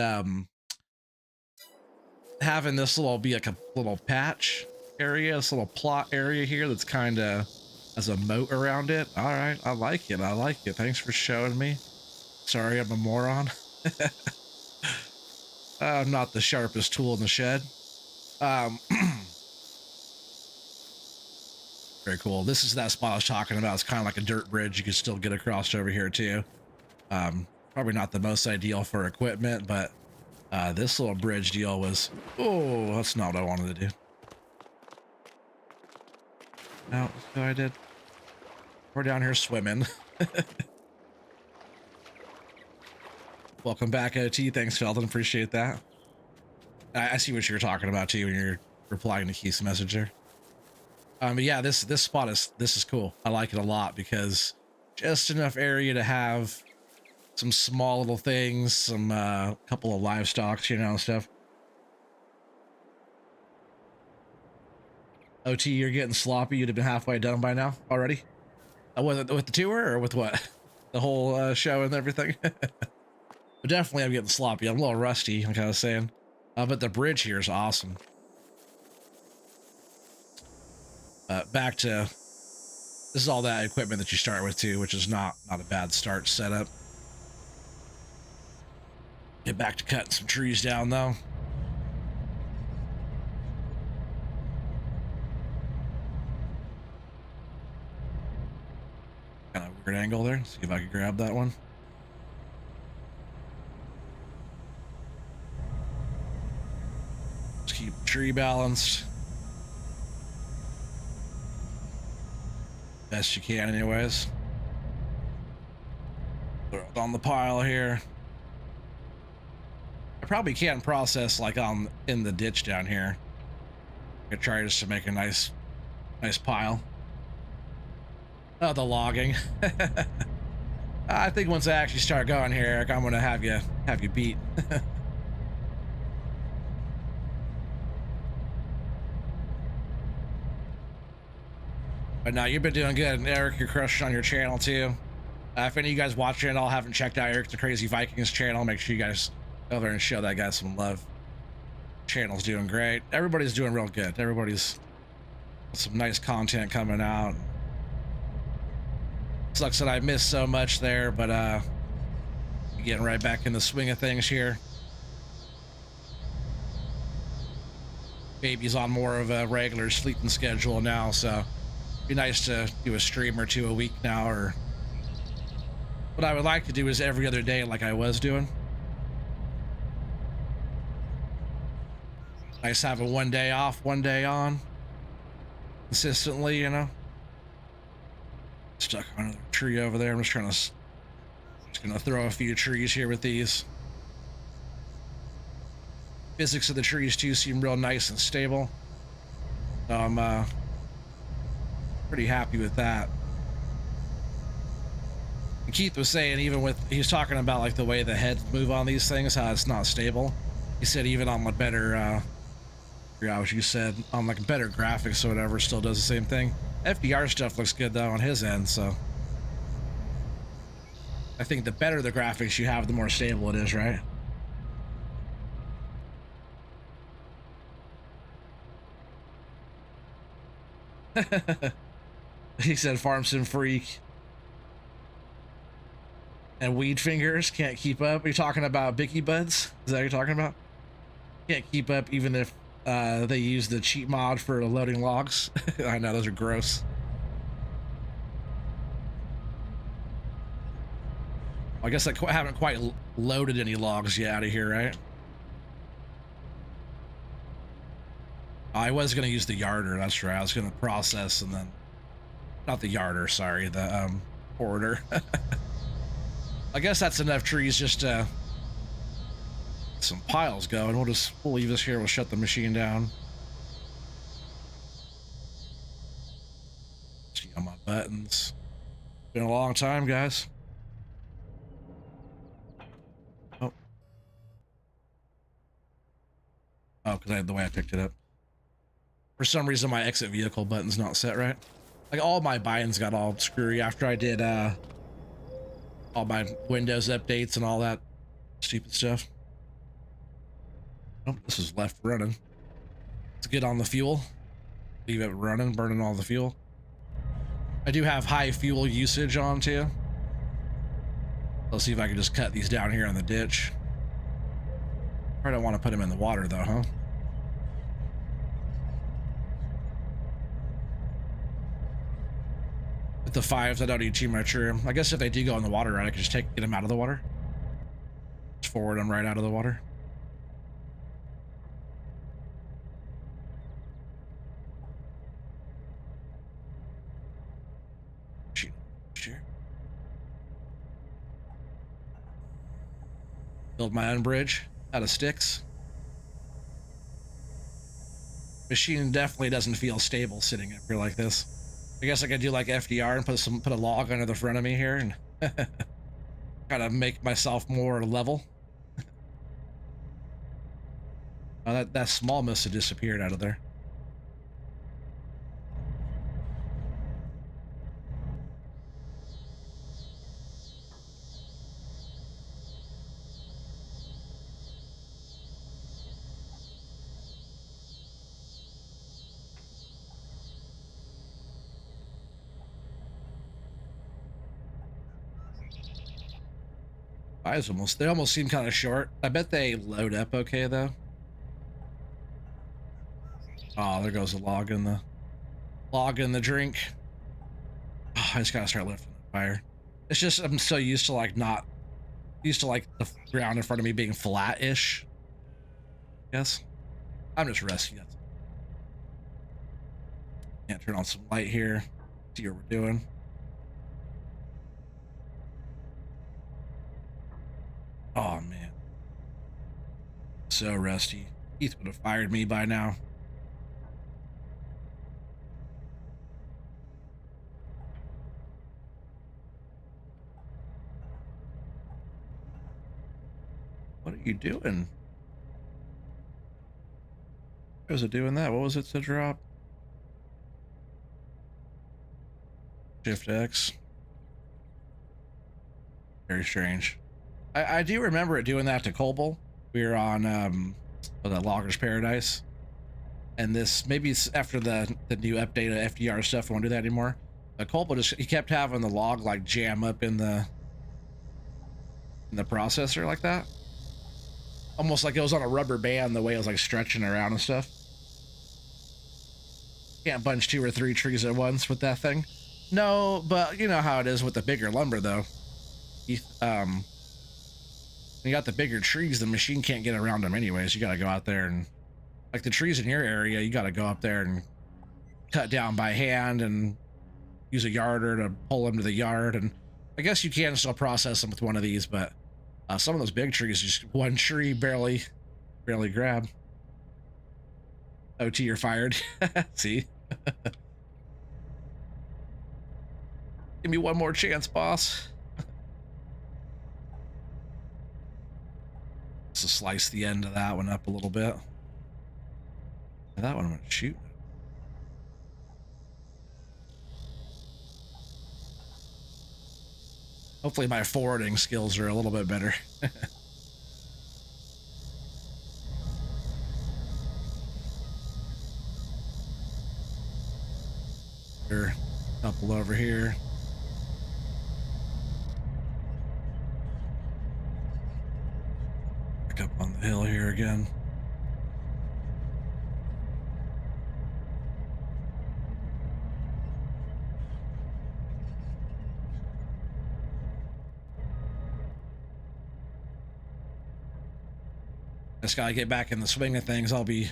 having this little be like a little patch area, this little plot area here that's kind of has a moat around it. All right, I like it. Thanks for showing me. Sorry, I'm a moron. I'm not the sharpest tool in the shed. Very cool. This is that spot I was talking about. It's kind of like a dirt bridge. You can still get across over here too. Probably not the most ideal for equipment, but this little bridge deal was, oh, that's not what I wanted to do. No, so I did. We're down here swimming. Welcome back, OT. Thanks, Sheldon. Appreciate that. I see what you're talking about too when you're replying to Keith's message there. But yeah, this spot is cool. I like it a lot because just enough area to have some small little things, some couple of livestock, you know, stuff. OT, you're getting sloppy. You'd have been halfway done by now already. With the tour or with what? The whole show and everything. But definitely I'm getting sloppy. I'm a little rusty, like I was saying. But the bridge here is awesome. Back to, this is all that equipment that you start with too, which is not a bad start setup. Get back to cutting some trees down though. Kind of weird angle there. See if I can grab that one. Just keep the tree balanced. Best you can anyways. Throw it on the pile here. I probably can't process like in the ditch down here. I could try just to make a nice pile. Oh, the logging. I think once I actually start going here, Eric, I'm gonna have you beat. But no, you've been doing good, and Eric, you're crushing on your channel too. If any of you guys watching it all haven't checked out Eric the Crazy Vikings channel, make sure you guys go there and show that guy some love. Channel's doing great. Everybody's doing real good. Everybody's some nice content coming out. Sucks that I missed so much there, but getting right back in the swing of things here. Baby's on more of a regular sleeping schedule now, so it'd be nice to do a stream or two a week now, or what I would like to do is every other day like I was doing. Nice having one day off, one day on, consistently, you know. Stuck on another tree over there. I'm just gonna throw a few trees here with these. Physics of the trees too seem real nice and stable. So I'm pretty happy with that. And Keith was saying, even with, he was talking about like the way the heads move on these things, how it's not stable. He said even on the better, I forgot what you said, on like better graphics or whatever, still does the same thing. FDR stuff looks good though on his end, so I think the better the graphics you have, the more stable it is, right? He said Farm Sim Freak and Weed Fingers can't keep up. Are you talking about Bicky Buds? Is that what you're talking about? Can't keep up even if they use the cheat mod for loading logs. I know, those are gross. I guess I haven't quite loaded any logs yet out of here, right? I was going to use the yarder, that's right. I was going to process and then, not the yarder, sorry, the orator. I guess that's enough trees just to get some piles going. We'll leave this here, we'll shut the machine down. See on my buttons. Been a long time, guys. Oh, because I had the way I picked it up. For some reason, my exit vehicle button's not set right. Like all my buy-ins got all screwy after I did all my Windows updates and all that stupid stuff. Oh, this is left running. Let's get on the fuel. Leave it running, burning all the fuel. I do have high fuel usage on too. Let's see if I can just cut these down here in the ditch. I don't want to put them in the water though, huh? But the 5s, I don't need too much room. I guess if they do go in the water, right, I can just get them out of the water. Just forward them right out of the water. Sure. Build my own bridge out of sticks. Machine definitely doesn't feel stable sitting up here like this. I guess I could do like FDR and put a log under the front of me here and kind of make myself more level. Oh, that small must have disappeared out of there. They almost seem kind of short. I bet they load up okay though. Oh, there goes the log in the drink. Oh, I just gotta start lifting the fire. It's just I'm so used to like not used to like the ground in front of me being flat-ish. Yes. I'm just resting. Can't turn on some light here. See what we're doing. Oh man, so rusty. Keith would have fired me by now. What are you doing? How was it doing that? What was it to drop? Shift X. Very strange. I do remember it doing that to Cobble. We were on the Logger's Paradise, and this maybe it's after the new update of FDR stuff. We won't do that anymore. But Cobble he kept having the log like jam up in the processor like that, almost like it was on a rubber band the way it was like stretching around and stuff. Can't bunch 2 or 3 trees at once with that thing. No, but you know how it is with the bigger lumber though. You got the bigger trees, the machine can't get around them anyways. You got to go out there and like the trees in your area, you got to go up there and cut down by hand and use a yarder to pull them to the yard. And I guess you can still process them with one of these, but some of those big trees, just one tree barely grab. OT, you're fired. See? Give me one more chance, boss. To slice the end of that one up a little bit. That one I'm gonna shoot. Hopefully my forwarding skills are a little bit better. Here, couple over here. Up on the hill here again. Just gotta get back in the swing of things. I'll be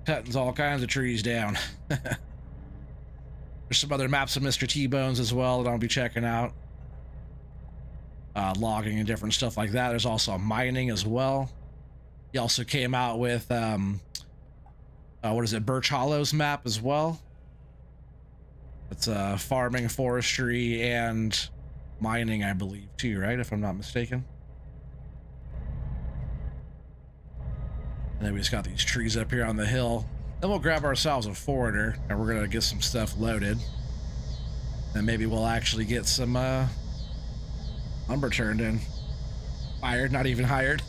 cutting all kinds of trees down. There's some other maps of Mr. T-Bones as well that I'll be checking out. Logging and different stuff like that. There's also mining as well. He also came out with what is it, Birch Hollows map as well. It's farming, forestry, and mining, I believe, too, right? If I'm not mistaken. And then we just got these trees up here on the hill. Then we'll grab ourselves a forwarder, and we're gonna get some stuff loaded. And maybe we'll actually get some lumber turned in. Fired, not even hired.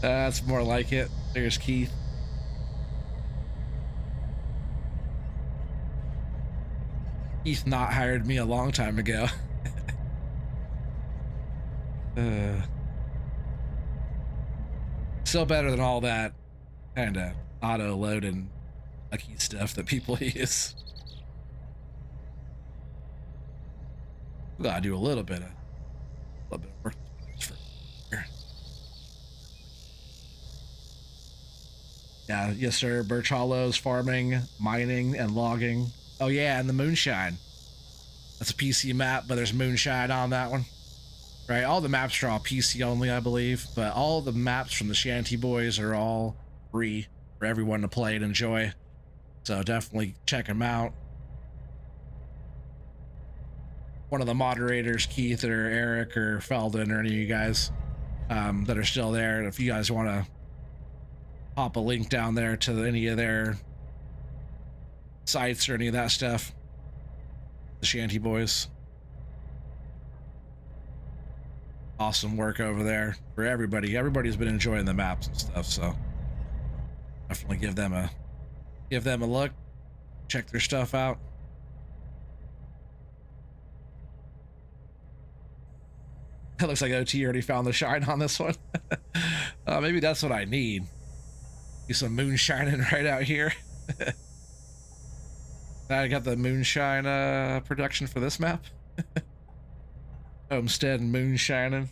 That's more like it. There's Keith. Keith not hired me a long time ago. Still better than all that kind of auto load and lucky stuff that people use. We gotta do a little bit of work for here. Yeah, yes sir. Birch Hollows, farming, mining, and logging. Oh yeah, and the moonshine. That's a PC map, but there's moonshine on that one. Right, all the maps are all PC only, I believe, but all the maps from the Shanty Boys are all free for everyone to play and enjoy. So definitely check them out. One of the moderators, Keith or Eric or Felden or any of you guys that are still there, if you guys want to pop a link down there to any of their sites or any of that stuff, the Shanty Boys. Awesome work over there for everybody. Everybody's been enjoying the maps and stuff, so definitely give them a look, check their stuff out. It looks like OT already found the shine on this one. Maybe that's what I need. Do some moonshining right out here. I got the moonshine production for this map. Homestead and moonshining.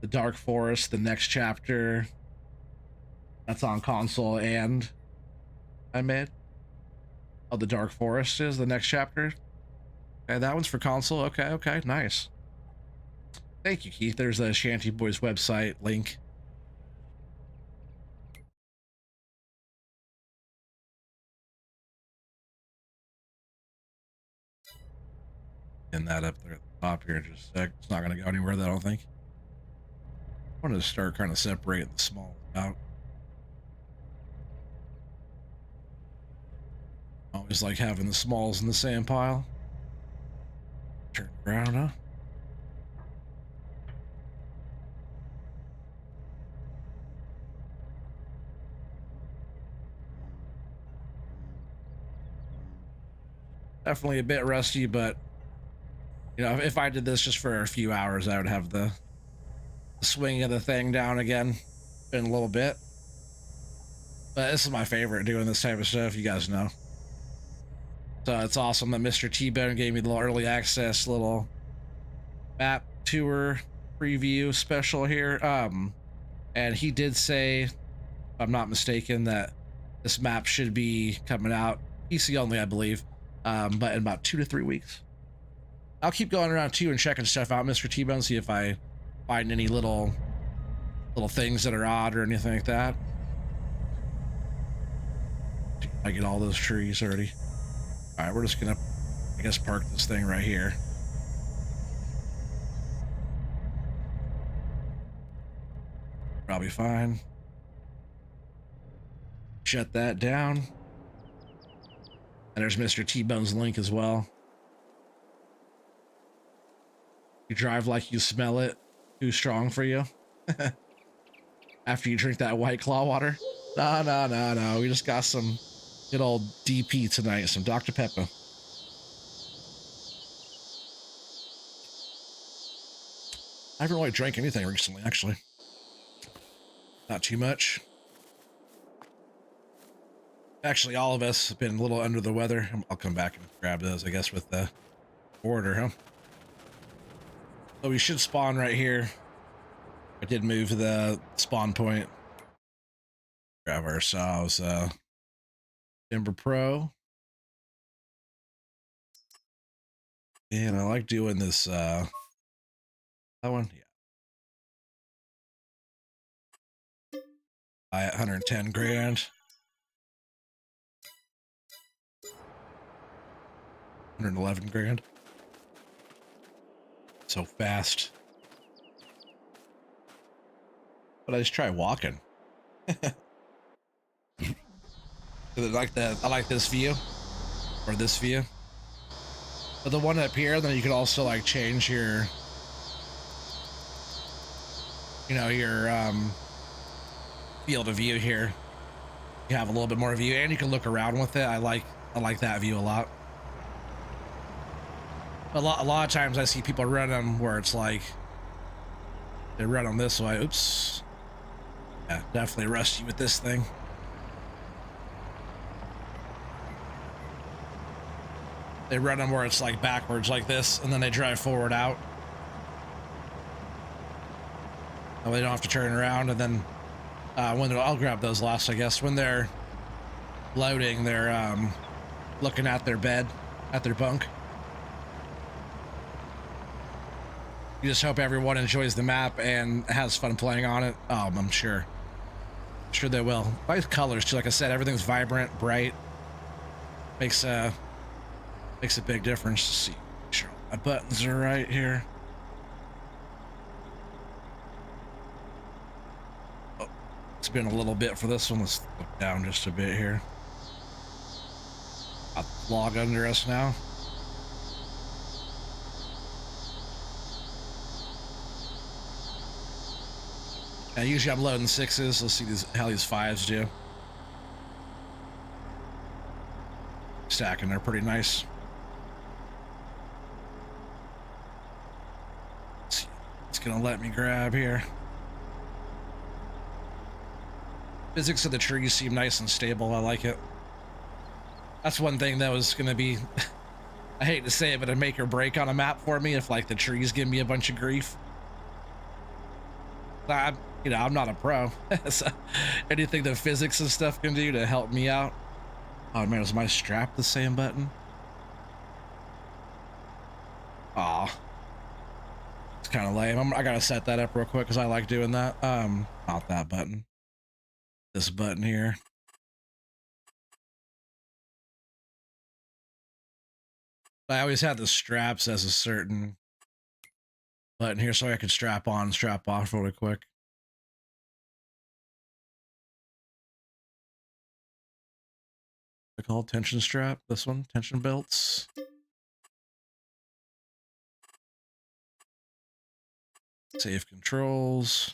The Dark Forest, the next chapter. That's on console and I made. Oh, the Dark Forest is the next chapter. Okay, that one's for console. Okay, nice. Thank you, Keith. There's a Shanty Boys website link. And that up there at the top here in just a sec. It's not going to go anywhere, I don't think. I wanted to start kind of separating the small out. Always like having the smalls in the same pile. Turn around, huh? Definitely a bit rusty, but you know, if I did this just for a few hours, I would have the swing of the thing down again in a little bit. But this is my favorite, doing this type of stuff, you guys know. So it's awesome that Mr. T-Bone gave me the little early access little map tour preview special here. And he did say, if I'm not mistaken, that this map should be coming out PC only, I believe, but in about 2 to 3 weeks. I'll keep going around too and checking stuff out, Mr. T-Bone, see if I find any little things that are odd or anything like that. I get all those trees already. All right, we're just gonna, I guess, park this thing right here. Probably fine. Shut that down. And there's Mr. T-Bone's link as well. You drive like you smell it. Too strong for you. After you drink that White Claw water. No. We just got some good old DP tonight. Some Dr. Pepper. I haven't really drank anything recently, actually. Not too much. Actually, all of us have been a little under the weather. I'll come back and grab those, I guess, with the order, huh? So we should spawn right here. I did move the spawn point. Grab ourselves Timber Pro. And I like doing this that one, yeah. Buy 110 grand. 111 grand. So fast. But I just try walking. Like that. I like this view. Or this view. But the one up here, then you could also like change your, you know, your field of view here. You have a little bit more view and you can look around with it. I like that view a lot. A lot of times I see people run them where it's like they run them this way. Oops. Yeah, definitely rusty with this thing. They run them where it's like backwards like this, and then they drive forward out. And they don't have to turn around. And then when I'll grab those last, I guess. When they're loading, they're looking at their bed, at their bunk. You just hope everyone enjoys the map and has fun playing on it. Oh, I'm sure. I'm sure they will. Nice colors too. Like I said, everything's vibrant, bright. Makes a big difference. Let's see, make sure my buttons are right here. Oh, it's been a little bit for this one. Let's look down just a bit here. I'll log under us now. Usually I'm loading 6s. Let's see how these 5s do. Stacking, they're pretty nice. Let's see. It's gonna let me grab here. Physics of the trees seem nice and stable. I like it. That's one thing that was gonna be, I hate to say it, but a make or break on a map for me if like the trees give me a bunch of grief. I'm not a pro. So anything the physics and stuff can do to help me out. Oh man, is my strap the same button? Aw. It's kind of lame. I gotta set that up real quick because I like doing that. Not that button. This button here. I always had the straps as a certain button here so I could strap on and strap off really quick. They're called tension strap. This one, tension belts. Safe controls.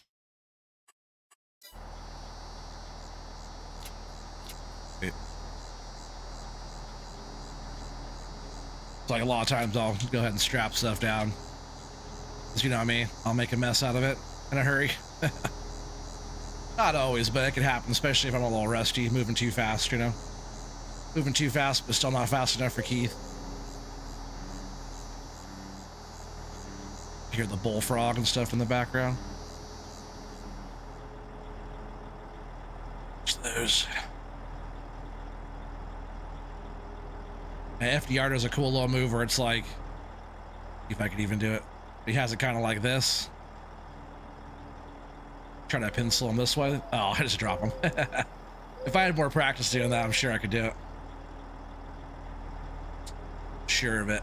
Wait. It's like a lot of times I'll go ahead and strap stuff down. Because you know me, I'll make a mess out of it in a hurry. Not always, but it can happen, especially if I'm a little rusty, moving too fast, you know? Moving too fast, but still not fast enough for Keith. You hear the bullfrog and stuff in the background. What's those? FDR does a cool little move where it's like, if I could even do it. He has it kind of like this. Try to pencil him this way. Oh, I just drop him. If I had more practice doing that, I'm sure I could do it. Sure of it.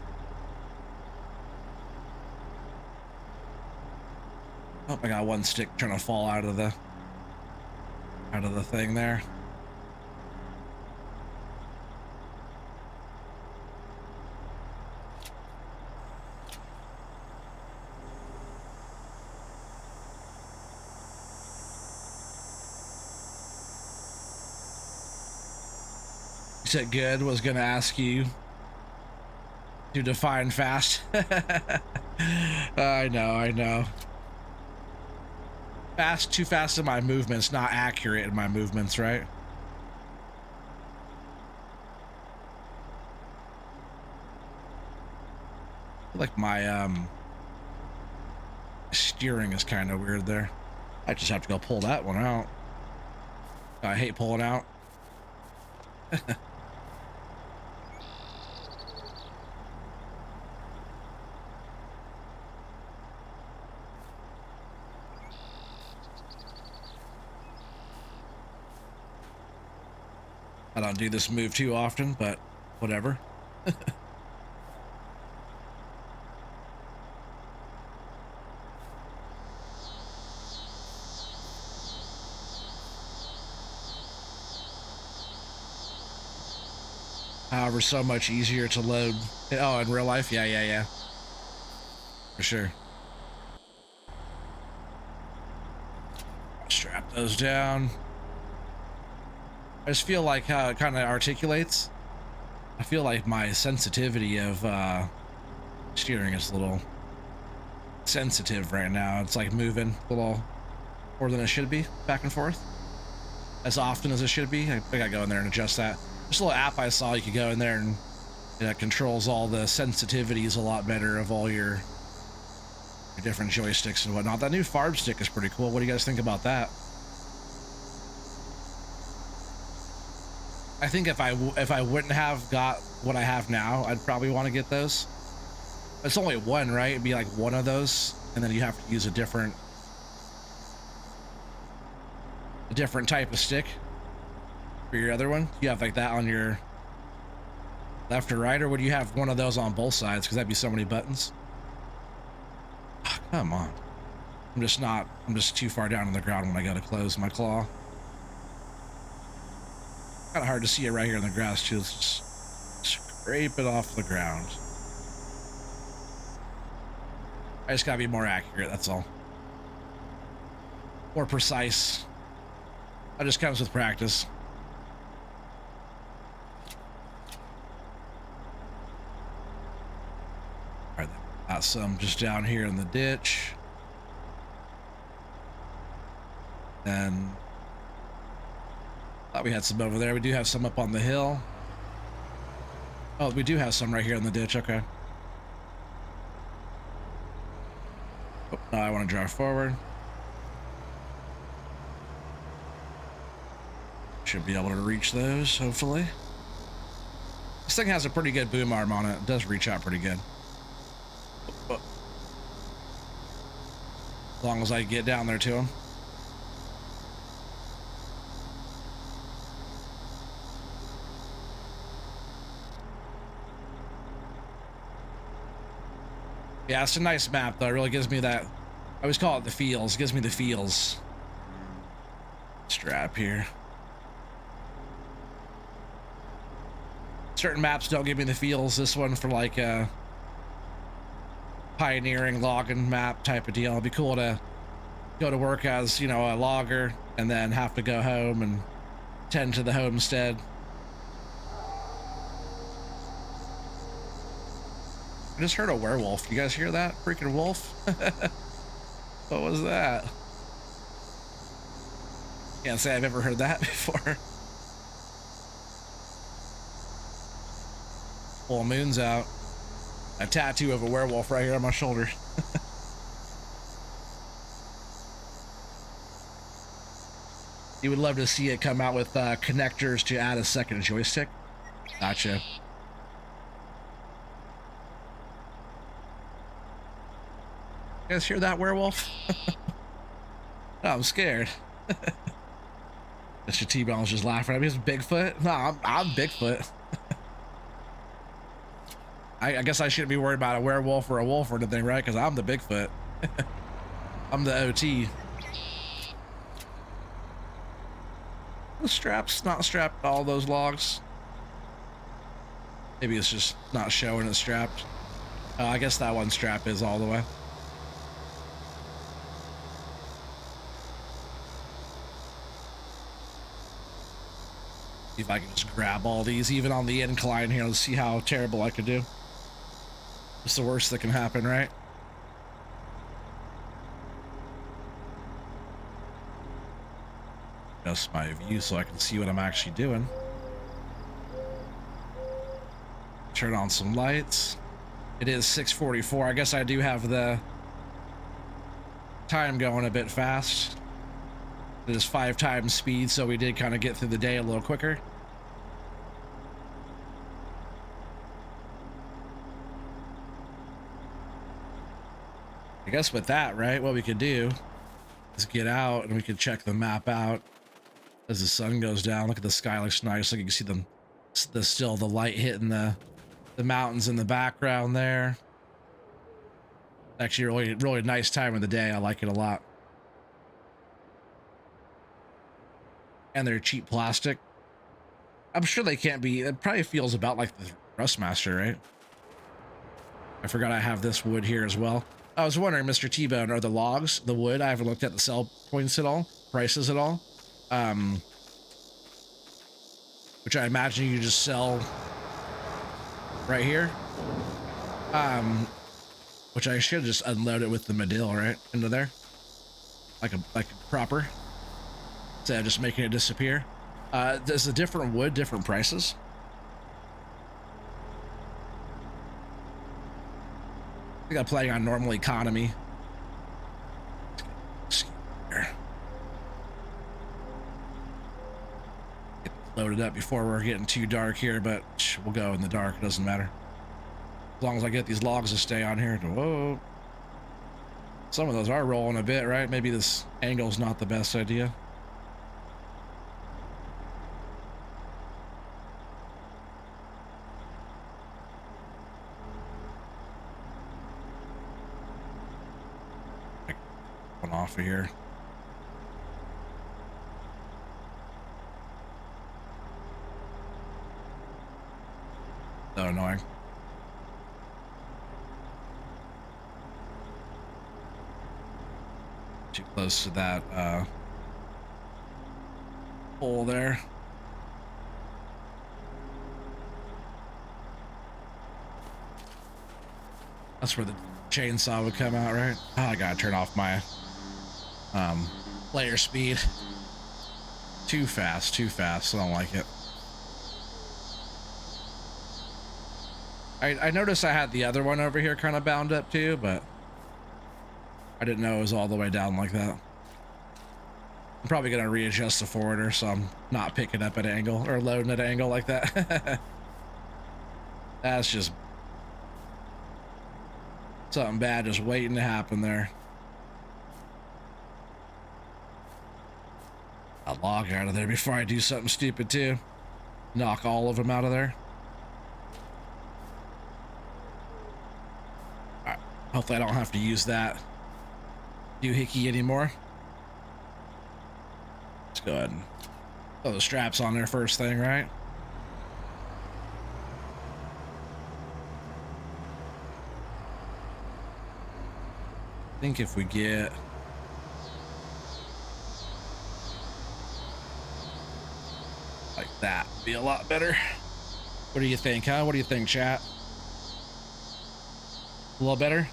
Oh, I got one stick trying to fall out of the thing there. You said good. Was gonna ask you to define fast. I know. Fast, too fast in my movements, not accurate in my movements, right? Like my steering is kind of weird there. I just have to go pull that one out. I hate pulling out. I don't do this move too often, but whatever. However, so much easier to load. Oh, in real life? Yeah. For sure. Strap those down. I just feel like how it kind of articulates. I feel like my sensitivity of steering is a little sensitive right now. It's like moving a little more than it should be, back and forth. As often as it should be. I gotta go in there and adjust that. There's a little app I saw you could go in there and That controls all the sensitivities a lot better of all your different joysticks and whatnot. That new Farb stick is pretty cool. What do you guys think about that? I think if I wouldn't have got what I have now, I'd probably want to get those. It's only one, right? It'd be like one of those, and then you have to use a different type of stick for your other one. You have like that on your left or right, or would you have one of those on both sides? Because that'd be so many buttons. Oh, come on. I'm just too far down on the ground when I gotta close my claw. Kind of hard to see it right here in the grass too. Let's just scrape it off the ground. I just gotta be more accurate, that's all. More precise. That just comes with practice. All right, got some just down here in the ditch. And thought we had some over there. We do have some up on the hill. Oh, we do have some right here in the ditch. Okay. Oh, now I want to drive forward. Should be able to reach those, hopefully. This thing has a pretty good boom arm on it. It does reach out pretty good. As long as I get down there to him. Yeah, it's a nice map though. It really gives me that. I always call it the feels. It gives me the feels. Strap here. Certain maps don't give me the feels. This one for like a pioneering logging map type of deal. It'd be cool to go to work as, you know, a logger and then have to go home and tend to the homestead. I just heard a werewolf. You guys hear that? Freaking wolf? What was that? Can't say I've ever heard that before. Full moon's out. A tattoo of a werewolf right here on my shoulder. You would love to see it come out with connectors to add a second joystick. Gotcha. You guys hear that, werewolf? Oh, I'm scared. Mr. T-Bone's just laughing at me. He's Bigfoot? No, I'm Bigfoot. I guess I shouldn't be worried about a werewolf or a wolf or anything, right? Because I'm the Bigfoot. I'm the OT. The strap's not strapped to all those logs. Maybe it's just not showing it's strapped. I guess that one strap is all the way. See if I can just grab all these, even on the incline here. Let's see how terrible I could do. What's the worst that can happen, right? Adjust my view so I can see what I'm actually doing. Turn on some lights. It is 6:44. I guess I do have the time going a bit fast. It is 5 times speed, so we did kind of get through the day a little quicker. I guess with that, right, what we could do is get out and we could check the map out as the sun goes down. Look at the sky, looks nice. Like you can see the light hitting the mountains in the background there. Actually, really nice time of the day. I like it a lot. And they're cheap plastic. I'm sure they can't be. It probably feels about like the Thrustmaster, right? I forgot I have this wood here as well. I was wondering, Mr. T-Bone, are the logs, the wood? I haven't looked at the sell points at all, prices at all. Which I imagine you just sell right here. Which I should just unload it with the Medill right into there, like a proper. Instead of just making it disappear. Does a different wood, different prices? think I'm playing on normal economy. Get loaded up before we're getting too dark here, but we'll go in the dark. It doesn't matter. As long as I get these logs to stay on here. Whoa. Some of those are rolling a bit, right? Maybe this angle's not the best idea. One off of here. So annoying. Too close to that hole there. That's where the chainsaw would come out, right? Oh, I gotta turn off my player speed. Too fast, I don't like it. I noticed I had the other one over here kind of bound up too, but I didn't know it was all the way down like that. I'm probably gonna readjust the forwarder so I'm not picking up at an angle or loading at an angle like that. That's just something bad just waiting to happen there. I'll log out of there before I do something stupid too. Knock all of them out of there. All right. Hopefully I don't have to use that doohickey anymore. Let's go ahead and throw the straps on there first thing, right? I think if we get like that, would be a lot better. What do you think, huh? What do you think, chat? A little better?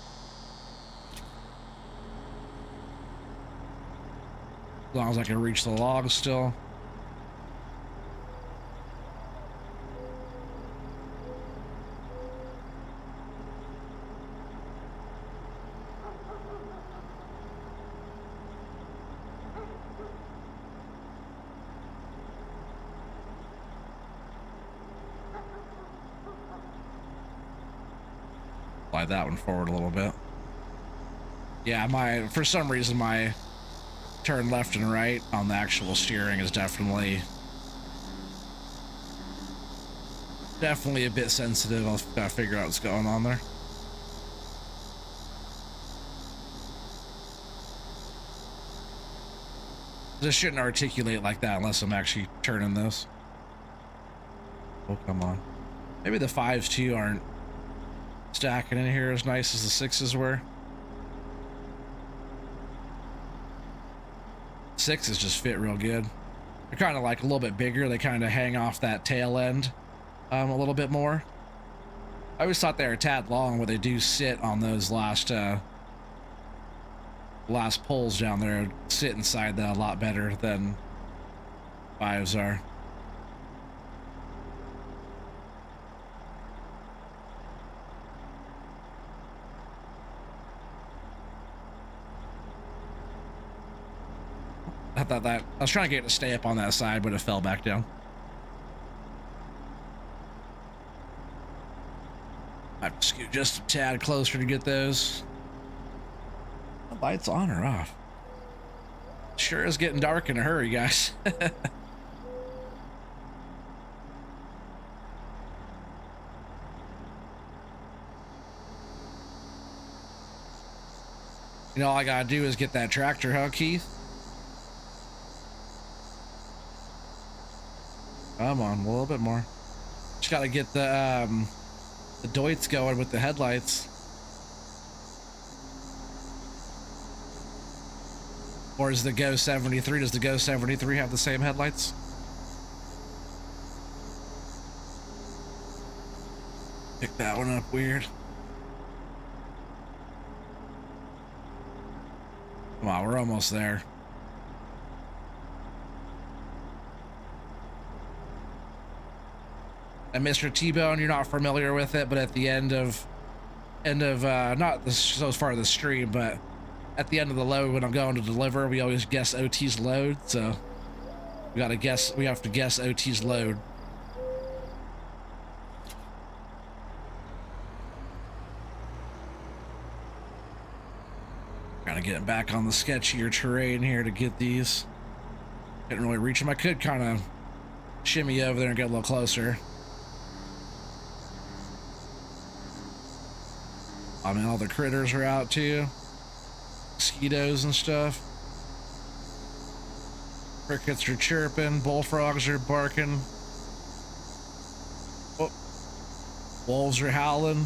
As long as I can reach the logs still. Slide that one forward a little bit. Yeah, for some reason my turn left and right on the actual steering is definitely a bit sensitive. I'll gotta figure out what's going on there. This shouldn't articulate like that unless I'm actually turning this. Oh, come on. Maybe the 5s too aren't stacking in here as nice as the 6s were. 6s just fit real good. They're kind of like a little bit bigger. They kind of hang off that tail end a little bit more. I always thought they were a tad long, but they do sit on those last pulls down there. Sit inside that a lot better than 5s are. I thought that I was trying to get it to stay up on that side, but it fell back down. I have to scoot just a tad closer to get those. The lights on or off? Sure is getting dark in a hurry, guys. You know, all I gotta do is get that tractor, huh, Keith? Come on, a little bit more. Just gotta get the Deutz going with the headlights. Or is the Go 73? Does the Go 73 have the same headlights? Pick that one up weird. Come on, we're almost there. And Mr. T-Bone, you're not familiar with it, but at the end of end of not this so far of the stream, but at the end of the load when I'm going to deliver, we always guess OT's load. So we have to guess OT's load. Kind of getting back on the sketchier terrain here to get these. Couldn't really reach them. I could kind of shimmy over there and get a little closer. I mean, all the critters are out too. Mosquitoes and stuff. Crickets are chirping. Bullfrogs are barking. Oh. Wolves are howling.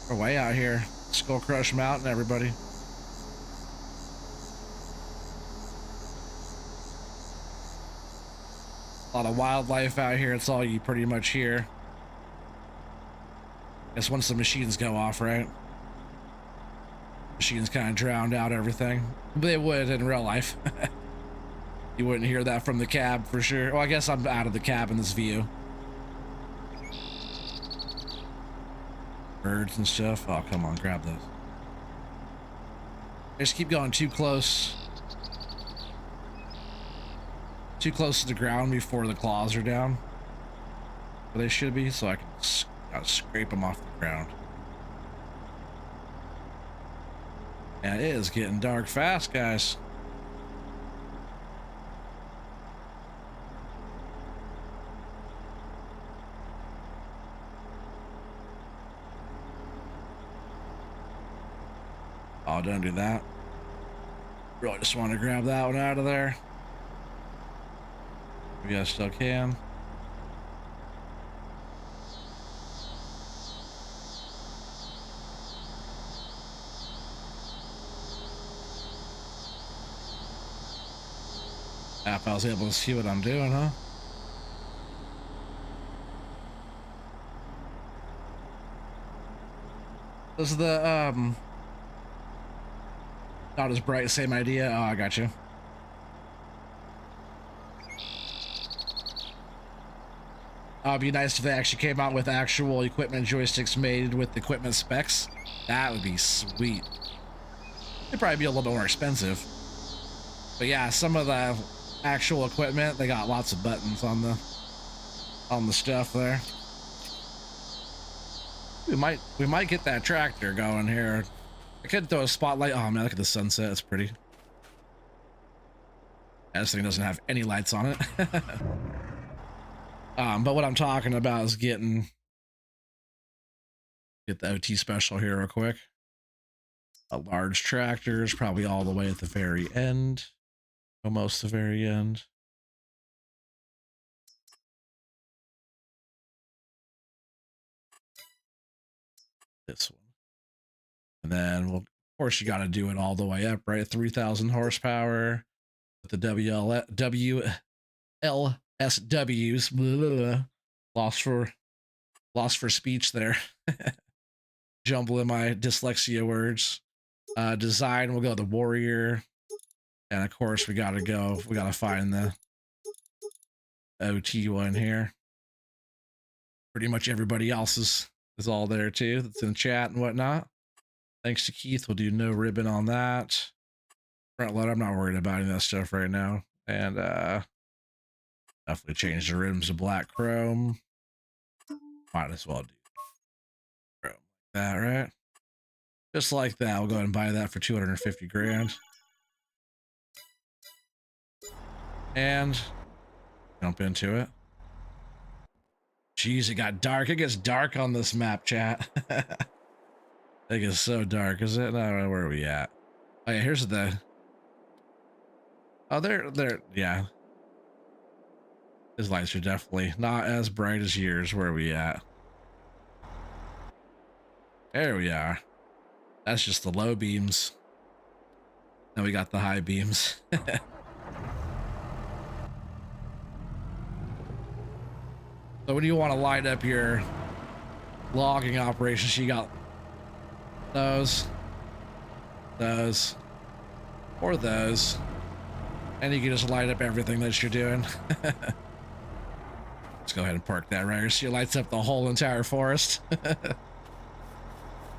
We're way out here. Skull Crush Mountain, everybody. A lot of wildlife out here. It's all you pretty much hear. Guess once the machines go off, right? Machines kind of drowned out everything. They would in real life. You wouldn't hear that from the cab for sure. Well, I guess I'm out of the cab in this view. Birds and stuff. Oh, come on, grab those. I just keep going too close. Too close to the ground before the claws are down. Where they should be, so I can scrape them off the ground. And it is getting dark fast, guys. Oh, don't do that. Really just want to grab that one out of there. Maybe I still can. If I was able to see what I'm doing, huh? This is the not as bright, same idea. Oh, I got you. It'd be nice if they actually came out with actual equipment joysticks made with equipment specs. That would be sweet. It'd probably be a little bit more expensive. But yeah, some of the actual equipment, they got lots of buttons on the stuff there. We might get that tractor going here. I could throw a spotlight. Oh man, look at the sunset. It's pretty. Yeah, this thing doesn't have any lights on it. But what I'm talking about is get the OT special here real quick. A large tractor is probably all the way at the very end. Almost the very end. This one. And then, well, of course, you got to do it all the way up, right? 3,000 horsepower with the WLSWs. Blah, lost for speech there. Jumbling my dyslexia words. Design, we'll go the Warrior. And of course, we got to find the OT one here. Pretty much everybody else is all there too. That's in the chat and whatnot. Thanks to Keith, we'll do no ribbon on that. Front load, I'm not worried about any of that stuff right now. And definitely change the rims to black chrome. Might as well do chrome like that, right? Just like that. We'll go ahead and buy that for 250 grand. And jump into it. Jeez, it got dark. It gets dark on this map, chat. It gets so dark, is it? No, where are we at? Oh yeah, here's the. Oh, there. Yeah. His lights are definitely not as bright as yours. Where are we at? There we are. That's just the low beams. Now we got the high beams. So when you want to light up your logging operations, you got those, or those, and you can just light up everything that you're doing. Let's go ahead and park that right here so you lights up the whole entire forest.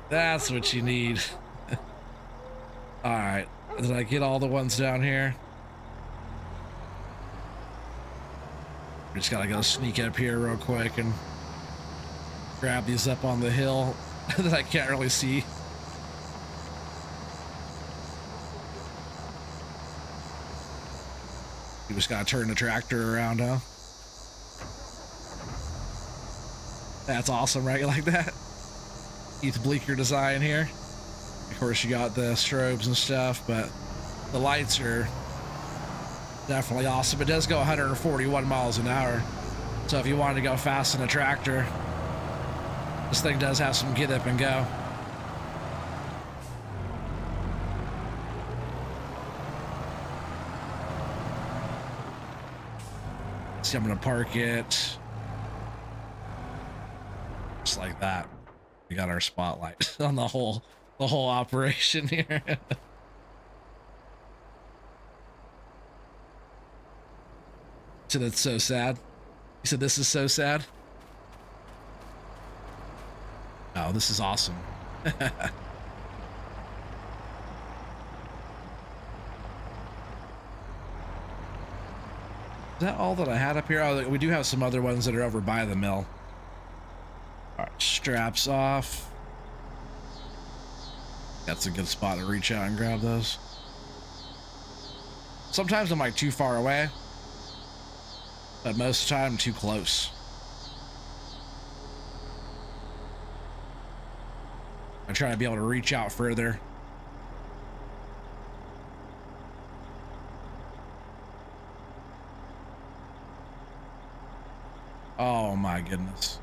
That's what you need. All right. Did I get all the ones down here? We just gotta go sneak up here real quick and grab these up on the hill that I can't really see. You just gotta turn the tractor around, huh? That's awesome, right? You like that? Keith Bleeker design here. Of course, you got the strobes and stuff, but the lights are definitely awesome. It does go 141 miles an hour. So if you wanted to go fast in a tractor, this thing does have some get up and go. See, I'm gonna park it just like that. We got our spotlight on the whole operation here. So that's so sad. You said this is so sad? Oh, this is awesome. Is that all that I had up here? Oh, we do have some other ones that are over by the mill. All right, straps off. That's a good spot to reach out and grab those. Sometimes I'm like too far away, but most of the time I'm too close. I try to be able to reach out further. Oh my goodness.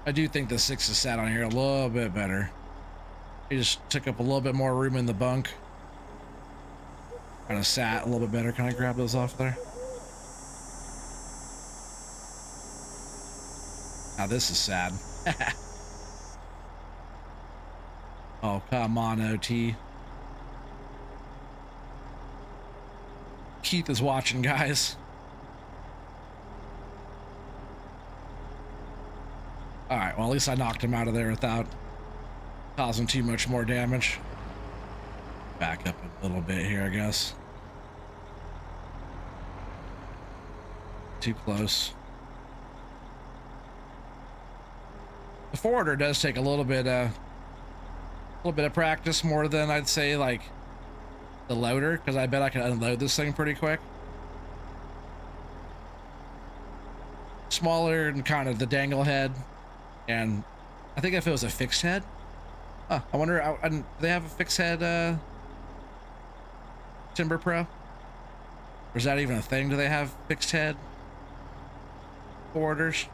I do think the 6 is sat on here a little bit better. He just took up a little bit more room in the bunk. Kind of sat a little bit better. Can I grab those off there? Now this is sad. Oh, come on, OT. Keith is watching, guys. All right, well, at least I knocked him out of there without causing too much more damage. Back up a little bit here, I guess. Too close. The forwarder does take a little bit of practice, more than I'd say like the loader, because I bet I can unload this thing pretty quick. Smaller and kind of the dangle head. And I think if it was a fixed head, I wonder, do they have a fixed head Timber Pro? Or is that even a thing? Do they have fixed head forwarders?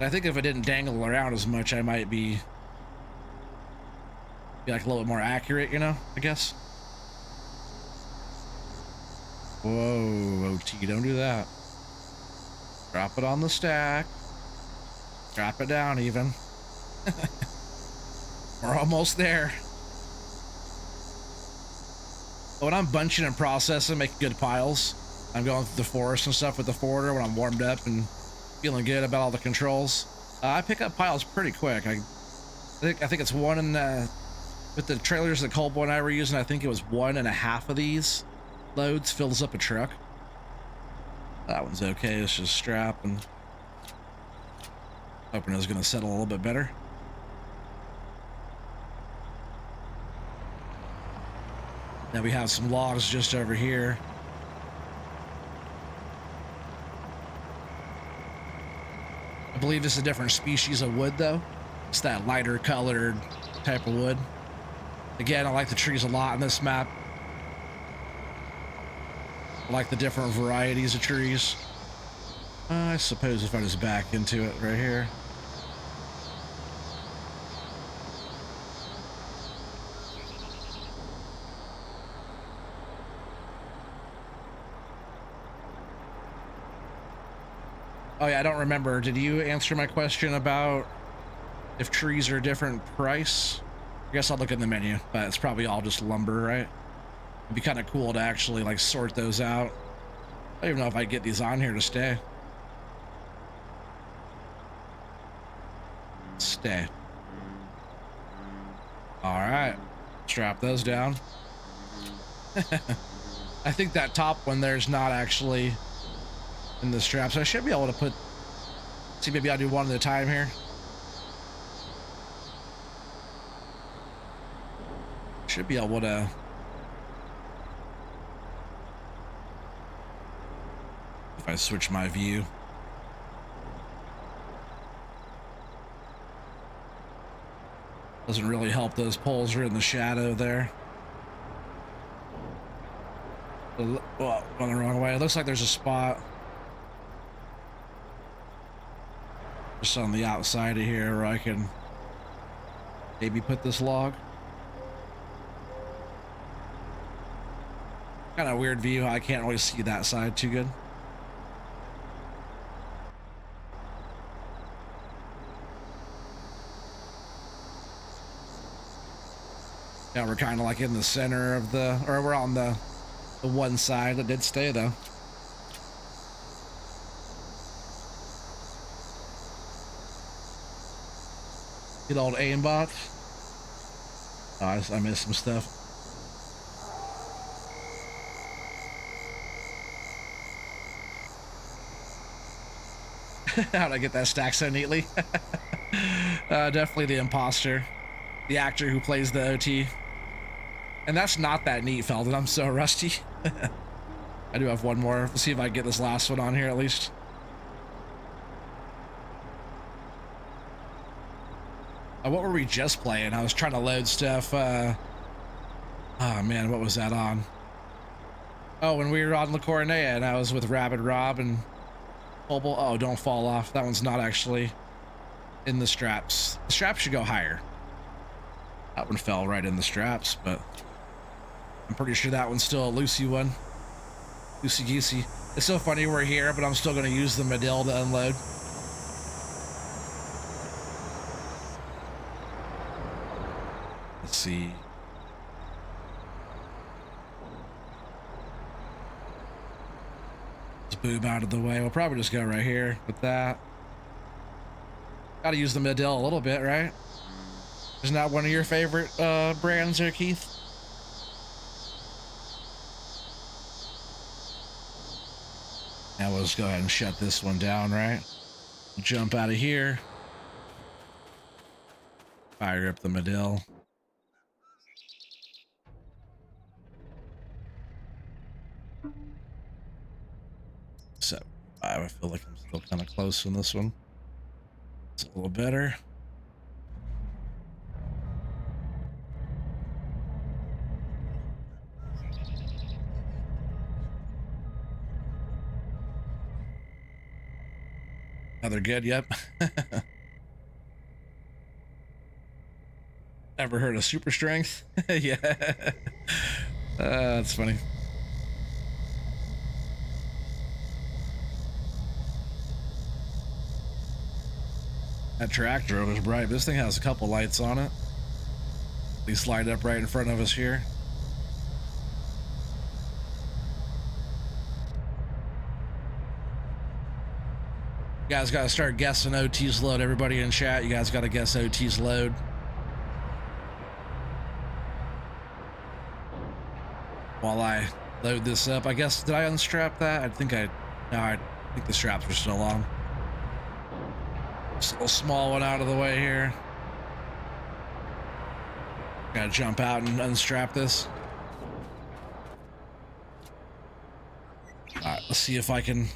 I think if it didn't dangle around as much, I might be like a little bit more accurate, you know, I guess. Whoa, OT, don't do that. Drop it on the stack. Drop it down even. We're almost there. When I'm bunching and processing, making good piles, I'm going through the forest and stuff with the forwarder when I'm warmed up and feeling good about all the controls. I pick up piles pretty quick. I think it's one in with the trailers that Colbo and I were using. I think it was 1.5 of these loads fills up a truck. That one's okay. It's just strap, and hoping it's gonna settle a little bit better. Now we have some logs just over here. I believe this is a different species of wood though. It's that lighter colored type of wood. Again, I like the trees a lot on this map. I like the different varieties of trees. I suppose if I just back into it right here. Oh yeah, I don't remember. Did you answer my question about if trees are a different price? I guess I'll look in the menu, but it's probably all just lumber, right? It'd be kind of cool to actually like sort those out. I don't even know if I get these on here to stay. Stay. All right. Strap those down. I think that top one there's not actually in the straps. I should be able to put, see, maybe I'll do one at a time here. Should be able to. If I switch my view. Doesn't really help, those poles are in the shadow there. Well, going the wrong way. It looks like there's a spot just on the outside of here where I can maybe put this log. Kind of weird view. I can't really see that side too good. Yeah, we're kind of like in the center of the, or we're on the one side. That did stay though. Good old aimbot. Oh, I missed some stuff. How'd I get that stack so neatly? Definitely the imposter, the actor who plays the OT. And that's not that neat, Felton. I'm so rusty. I do have one more. Let's see if I can get this last one on here at least. What were we just playing? I was trying to load stuff. Oh man, what was that on? Oh, when we were on La Coronea and I was with Rabid Rob and Mobile. Oh, don't fall off. That one's not actually in the straps. The straps should go higher. That one fell right in the straps, but I'm pretty sure that one's still a loosey one. Loosey goosey. It's so funny we're here, but I'm still going to use the Medill to unload. Let's see. Let's boom out of the way. We'll probably just go right here with that. Got to use the Medill a little bit, right? Isn't that one of your favorite brands there, Keith? Now we'll just go ahead and shut this one down, right? Jump out of here. Fire up the Medill. So I feel like I'm still kind of close on this one. It's a little better. They're good. Yep. Ever heard of super strength? Yeah. That's funny. That tractor was bright. This thing has a couple lights on it. They slide up right in front of us here. You guys got to start guessing OT's load. Everybody in chat, you guys got to guess OT's load. While I load this up, I guess, did I unstrap that? I think I think the straps were still on. Just a little small one out of the way here. Gotta jump out and unstrap this. All right, let's see if I can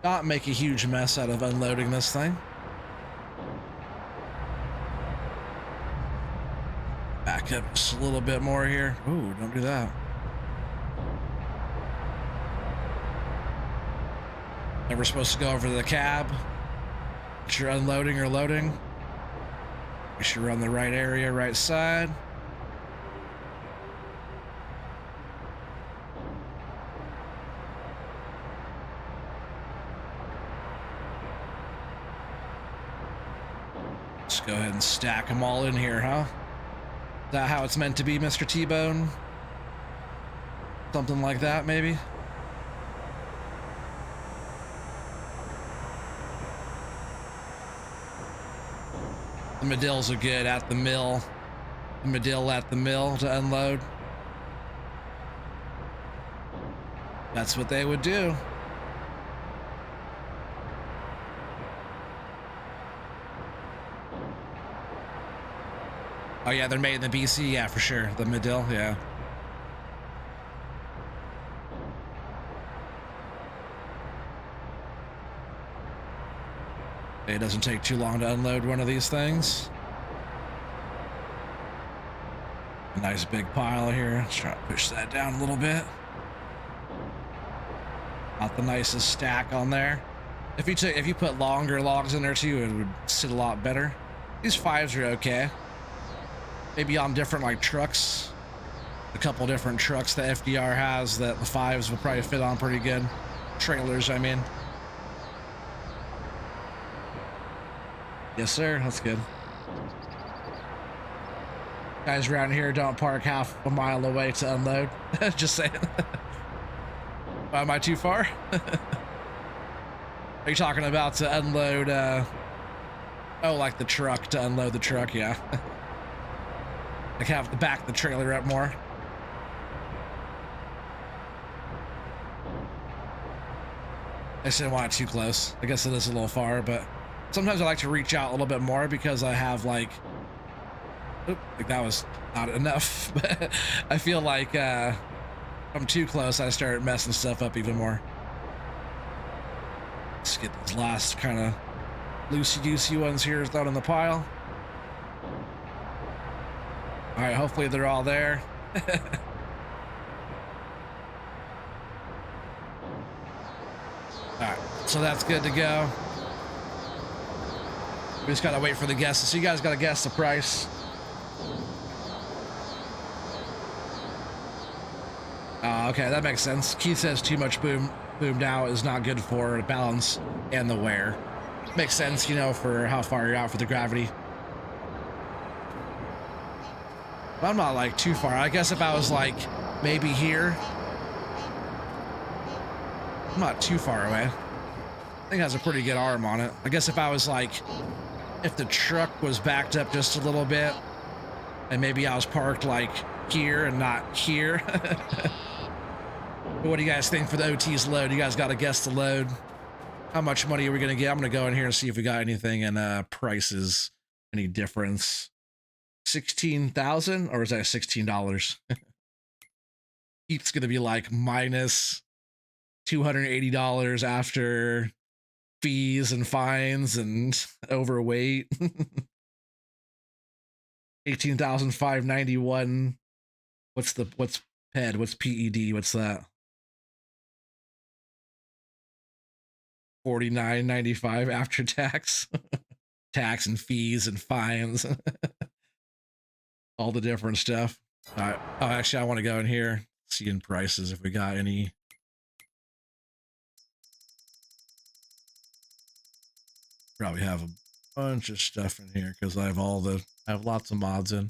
not make a huge mess out of unloading this thing. Back up just a little bit more here. Ooh, don't do that. Never supposed to go over to the cab. If you're unloading or loading, make sure you're on the right area, right side. Let's go ahead and stack them all in here, huh? Is that how it's meant to be, Mr. T-Bone? Something like that, maybe? The Medills are good at the mill. The Medill at the mill to unload. That's what they would do. Oh yeah, they're made in the BC, yeah, for sure. The Medill, yeah. It doesn't take too long to unload one of these things. A nice big pile here. Let's try to push that down a little bit. Not the nicest stack on there. If you put longer logs in there too, it would sit a lot better. These 5s are okay. Maybe on different like trucks. A couple different trucks that FDR has that the 5s will probably fit on pretty good. Trailers, I mean. Yes, sir. That's good. Guys around here don't park half a mile away to unload. Just saying. Am I too far? Are you talking about to unload? Oh, like the truck, to unload the truck, yeah. Like have to back the trailer up more. I just didn't want it too close. I guess it is a little far, but sometimes I like to reach out a little bit more because I have like, oop, like that was not enough. But I feel like if I'm too close, I start messing stuff up even more. Let's get these last kind of loosey-goosey ones here thrown in the pile. All right, hopefully they're all there. All right, so that's good to go. We just gotta wait for the guesses. So you guys gotta guess the price. Okay, that makes sense. Keith says too much boom now is not good for the balance and the wear. Makes sense, you know, for how far you're out for the gravity. But I'm not like too far. I guess if I was like maybe here, I'm not too far away. I think it has a pretty good arm on it. I guess if I was like, if the truck was backed up just a little bit and maybe I was parked like here and not here. What do you guys think for the OT's load? You guys got to guess the load. How much money are we going to get? I'm going to go in here and see if we got anything in prices. Any difference? 16,000 or is that $16? Keith's going to be like minus $280 after fees and fines and overweight. 18,591. What's PED? What's PED? What's that? 49.95 after tax. Tax and fees and fines. All the different stuff. All right. Oh, actually, I want to go in here, see in prices if we got any. Probably have a bunch of stuff in here because I have lots of mods in.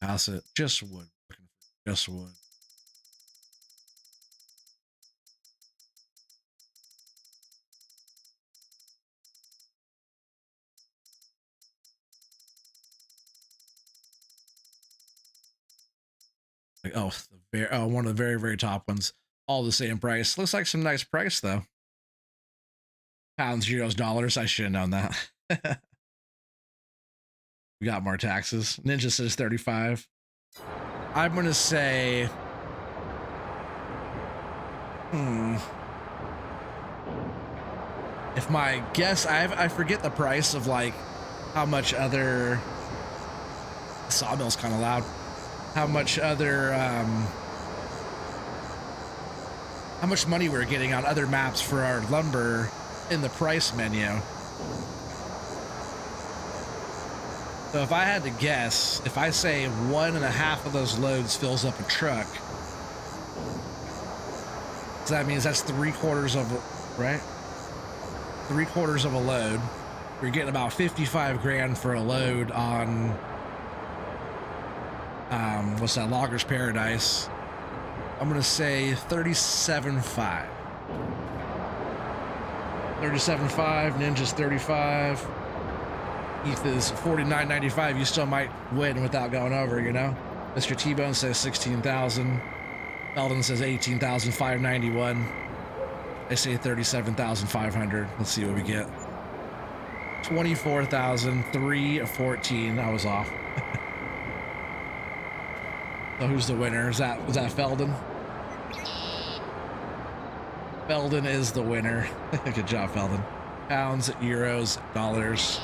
Asset, just wood. Looking for just wood. Like, oh, one of the very, very top ones. All the same price. Looks like some nice price though. Pounds, euros, dollars. I should have known that. We got more taxes. Ninja says 35. I'm gonna say, if my guess, I forget the price of like how much other sawmill's kind of loud. How much other how much money we're getting on other maps for our lumber in the price menu. So if I had to guess, if I say 1.5 of those loads fills up a truck, so that means that's 3/4 of, right? 3/4 of a load. You're getting about 55 grand for a load on, what's that, Loggers Paradise. I'm gonna say 37.5. 37.5. Ninja's 35. Heath is 49.95. You still might win without going over, you know? Mr. T-Bone says 16,000. Eldon says 18,591. I say 37,500. Let's see what we get. 24,003 of 14. I was off. So who's the winner? Was that Feldon? Feldon is the winner. Good job, Feldon. Pounds, euros, dollars.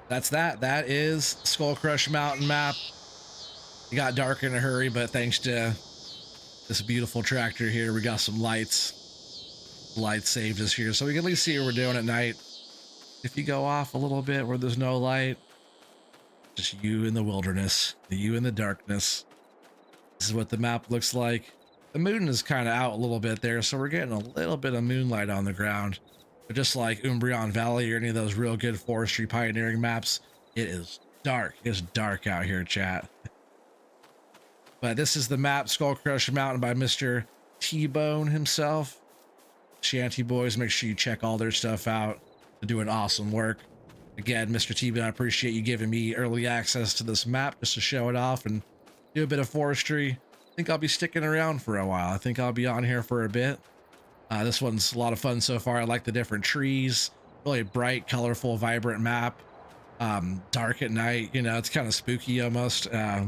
That's that. That is Skull Crush Mountain map. It got dark in a hurry, but thanks to this beautiful tractor here, we got some lights. Lights saved us here, so we can at least see what we're doing at night. If you go off a little bit where there's no light, just you in the wilderness, you in the darkness. This is what the map looks like. The moon is kind of out a little bit there, so we're getting a little bit of moonlight on the ground. But just like Umbreon Valley or any of those real good forestry pioneering maps, it is dark. It's dark out here, chat. But this is the map, Skull Crush Mountain by Mr. T-Bone himself. Shanty Boys, make sure you check all their stuff out. They're doing awesome work. Again, Mr. T-Bone, I appreciate you giving me early access to this map just to show it off and do a bit of forestry. I think I'll be sticking around for a while. I think I'll be on here for a bit. This one's a lot of fun so far. I like the different trees, really bright, colorful, vibrant map. Dark at night, you know, it's kind of spooky almost. I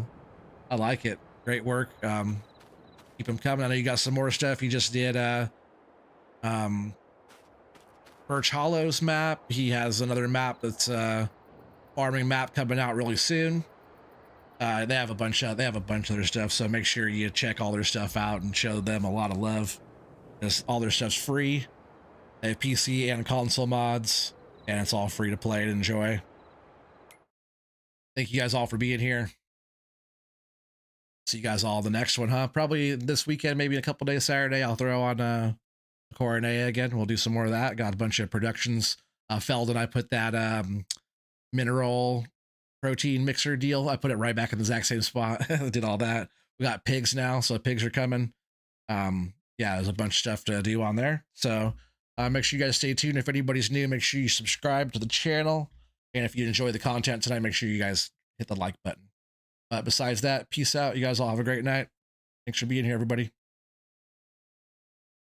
like it. Great work. Keep them coming. I know you got some more stuff. You just did Birch Hollow's map. He has another map that's farming map coming out really soon. They have a bunch of their stuff, so make sure you check all their stuff out and show them a lot of love. Because all their stuff's free. They have PC and console mods, and it's all free to play and enjoy. Thank you guys all for being here. See you guys all the next one, huh? Probably this weekend, maybe a couple days Saturday. I'll throw on Coronea again. We'll do some more of that. Got a bunch of productions. Feld and I put that mineral protein mixer deal. I put it right back in the exact same spot. Did all that. We got pigs now, so pigs are coming. Yeah, there's a bunch of stuff to do on there. So make sure you guys stay tuned. If anybody's new, make sure you subscribe to the channel. And if you enjoy the content tonight, make sure you guys hit the like button. Besides that, peace out. You guys all have a great night. Thanks for being here, everybody.